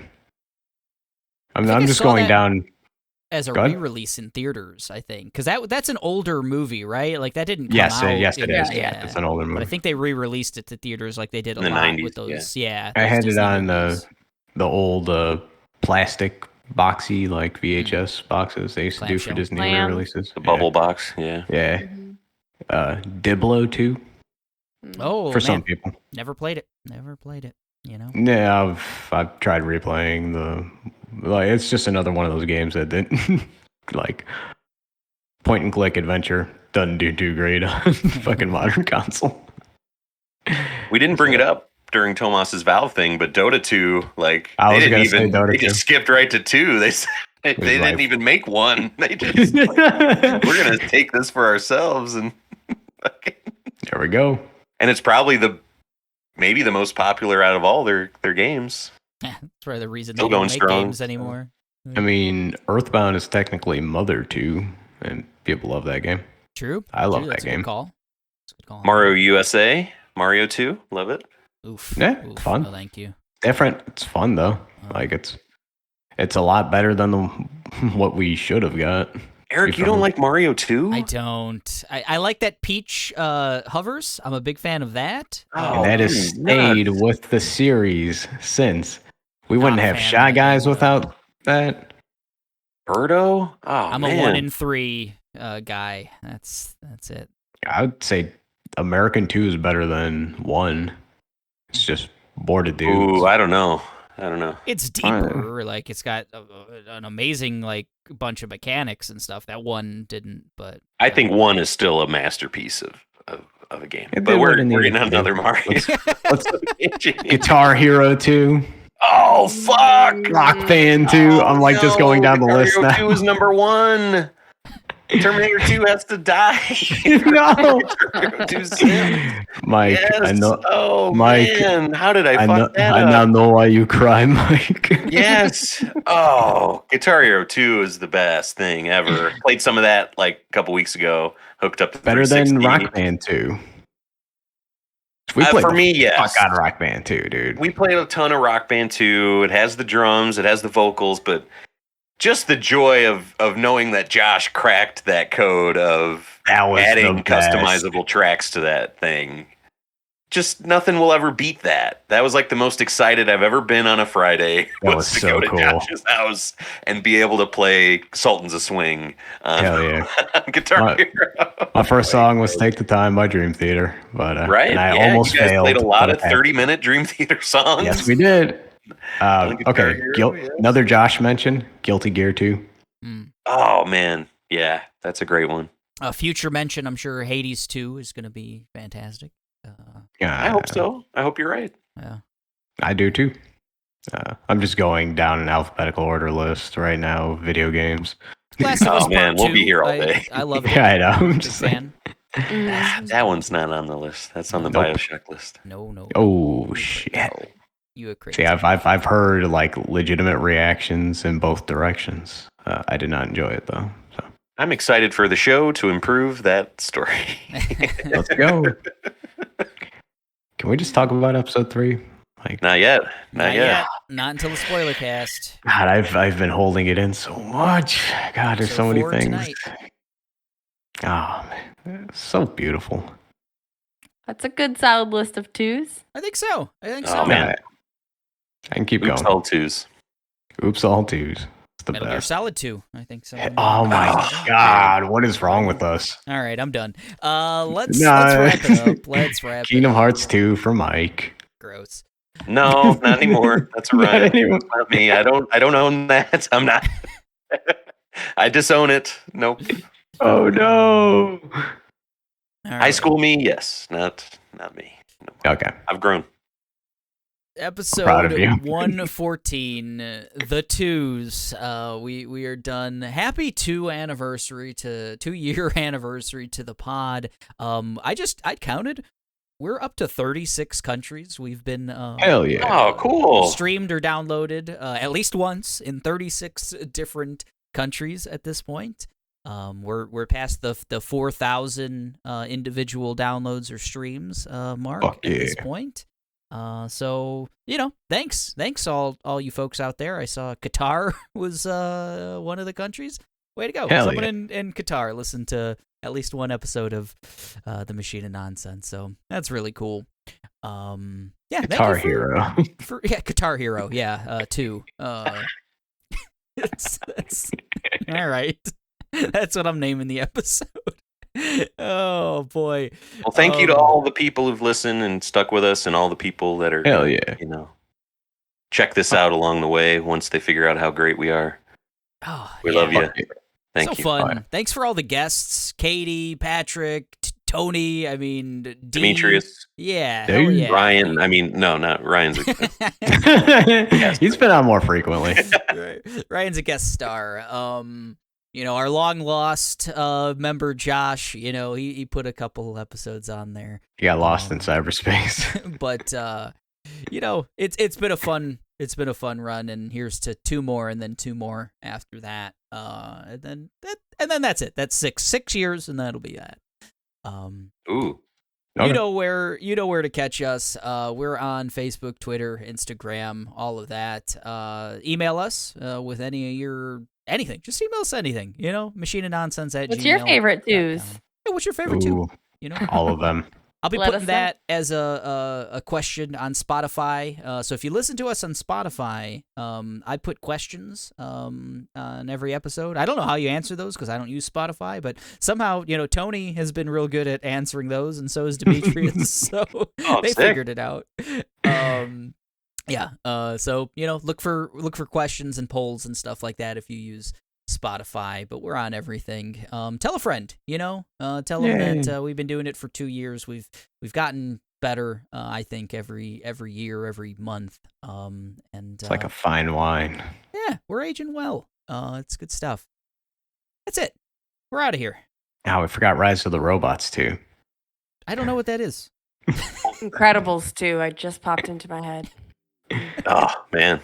I'm just going down as a re-release in theaters, I think, because that's an older movie, right? Like that didn't come out. Yes, it is. Yeah, it's an older movie. But I think they re-released it to theaters, like they did a in the lot 90s, with those. Yeah, I had Disney it on movies. the old plastic boxy like VHS boxes they used to do for Disney re-releases. The bubble box, yeah. Yeah. Diblo 2. Oh, for some people. Never played it. You know. Yeah, I've tried replaying it's just another one of those games that didn't like point and click adventure doesn't do too great on fucking modern console. We didn't bring it up during Tomas's Valve thing, but Dota 2, they just skipped right to 2. They didn't even make 1. They just we're gonna take this for ourselves, and there we go. And it's probably maybe the most popular out of all their games. That's probably the reason Still they don't going make strong. games anymore. I mean, Earthbound is technically Mother 2, and people love that game. True. I love that That's game. A good call. Mario USA, Mario 2, love it. Oof. Yeah, it's fun. No, thank you. Different. It's fun though. Like it's a lot better than what we should have got. Eric, you don't like Mario 2? I don't. I like that Peach hovers. I'm a big fan of that. And that has stayed with the series since. We wouldn't have Shy Guys without that. Birdo? Oh, I'm a 1 in 3 guy. That's it. I would say American 2 is better than 1. It's just boarded dudes. Ooh, I don't know. It's deeper. Like it's got an amazing bunch of mechanics and stuff. That one didn't, but I think 1 is still a masterpiece of a game. But we're getting another Mario. Let's Guitar Hero 2. Oh fuck! Rock Band 2. I'm just going down the list now. Hero 2 is number 1. Terminator 2 has to die. No. Hero 2 Mike, yes. I know. Oh Mike, man, how did I fuck that up? I now know why you cry, Mike. Yes. Oh, Guitar Hero 2 is the best thing ever. Played some of that a couple weeks ago. Hooked up to better than Rock Band 2. For me, yes. Fuck on Rock Band 2, dude. We played a ton of Rock Band 2. It has the drums, it has the vocals, but just the joy of knowing that Josh cracked that code of adding customizable tracks to that thing. Just nothing will ever beat that. That was the most excited I've ever been on a Friday. That was to so go to cool. Josh's house and be able to play Sultans of Swing on Hell yeah. Guitar Hero. My first song was Take the Time by Dream Theater. But, right? And I almost you guys failed. played a lot of 30-minute Dream Theater songs. Yes, we did. Okay, Hero, yes. Another Josh mention, Guilty Gear 2. Oh, man. Yeah, that's a great one. A future mention, I'm sure Hades 2 is going to be fantastic. I hope so. I hope you're right. Yeah, I do too. I'm just going down an alphabetical order list right now. Video games. Oh man, we'll be here all day. I love it. Yeah, I know. I'm just a fan. That one's not on the list. That's on the Bioshock list. No. Oh shit! No. You a crazy. See, I've heard legitimate reactions in both directions. I did not enjoy it though. So I'm excited for the show to improve that story. Let's go. Can we just talk about episode 3? Not yet. Not yet. Not until the spoiler cast. God, I've been holding it in so much. God, there's so many things. Tonight. Oh man, it's so beautiful. That's a good solid list of 2s. I think so. Oh man, I can keep Oops, going. all 2s. Oops, all 2s. It's the Metal Gear best. Solid 2. I think so. Oh my God, what is wrong with us? All right, I'm done. Let's wrap it up. Let's wrap Kingdom it up. Hearts 2 for Mike. gross. No, not anymore. That's Not right. anymore. That's not me. I don't own that. I'm not. I disown it. Nope. Oh no. All High right. school me, yes. Not me. No. Okay. I've grown. proud of Episode you. 114, the twos. We are done. Happy 2 year anniversary to the pod. I counted. We're up to 36 countries. We've been Hell yeah. Oh, cool. streamed or downloaded at least once in 36 different countries at this point. We're past the 4,000 individual downloads or streams mark Fuck at this yeah. point. So thanks all you folks out there. I saw Qatar was one of the countries. Way to go! Hell Someone in Qatar listened to at least one episode of the Machine of Nonsense. So that's really cool. Yeah, thank you Guitar Hero. Guitar Hero. Yeah, 2. That's all right. That's what I'm naming the episode. Oh boy. Well, thank you to all the people who've listened and stuck with us, and all the people that are Hell yeah. check this out along the way once they figure out how great we are. Oh, We love you. Thank so you. fun. Fine. Thanks for all the guests, Katie, Patrick, Tony. I mean, Dean. Demetrius, Yeah, Dude. hell yeah. Ryan. I mean, no, not Ryan's. He's been on more frequently. Ryan's a guest star. Our long lost member Josh. He put a couple episodes on there. He got lost in cyberspace. But it's been a fun run, and here's to 2 more, and then 2 more after that. And then that's it. That's 6 years, and that'll be that. Ooh. Okay. You know where to catch us. We're on Facebook, Twitter, Instagram, all of that. Email us with anything. Just email us anything. machineofnonsense@gmail.com. What's your favorite twos? Yeah, what's your favorite Ooh, two? all of them. I'll be Let putting us know. that as a question on Spotify. So if you listen to us on Spotify, I put questions on every episode. I don't know how you answer those because I don't use Spotify, but somehow Tony has been real good at answering those, and so is Demetrius. So they sick. figured it out. Yeah. So look for questions and polls and stuff like that if you use Spotify, but we're on everything. Tell a friend, tell them that we've been doing it for 2 years. We've gotten better, I think, every year, every month. And It's like a fine wine. yeah, we're aging well. It's good stuff. That's it. We're out of here. Oh, we forgot Rise of the Robots too. I don't know what that is. Incredibles 2. I just popped into my head. Oh man,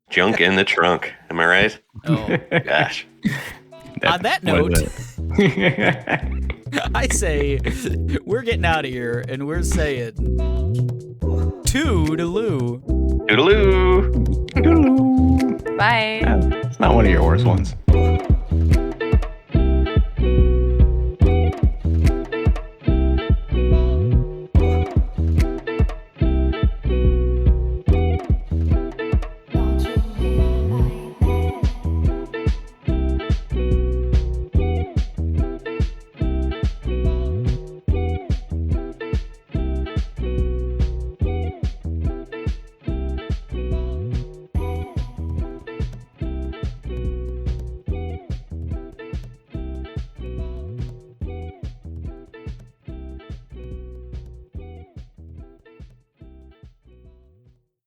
junk in the trunk. Am I right? Oh, Gosh. on that note, I say we're getting out of here, and we're saying toodaloo. Toodaloo. Bye. It's not one of your worst ones.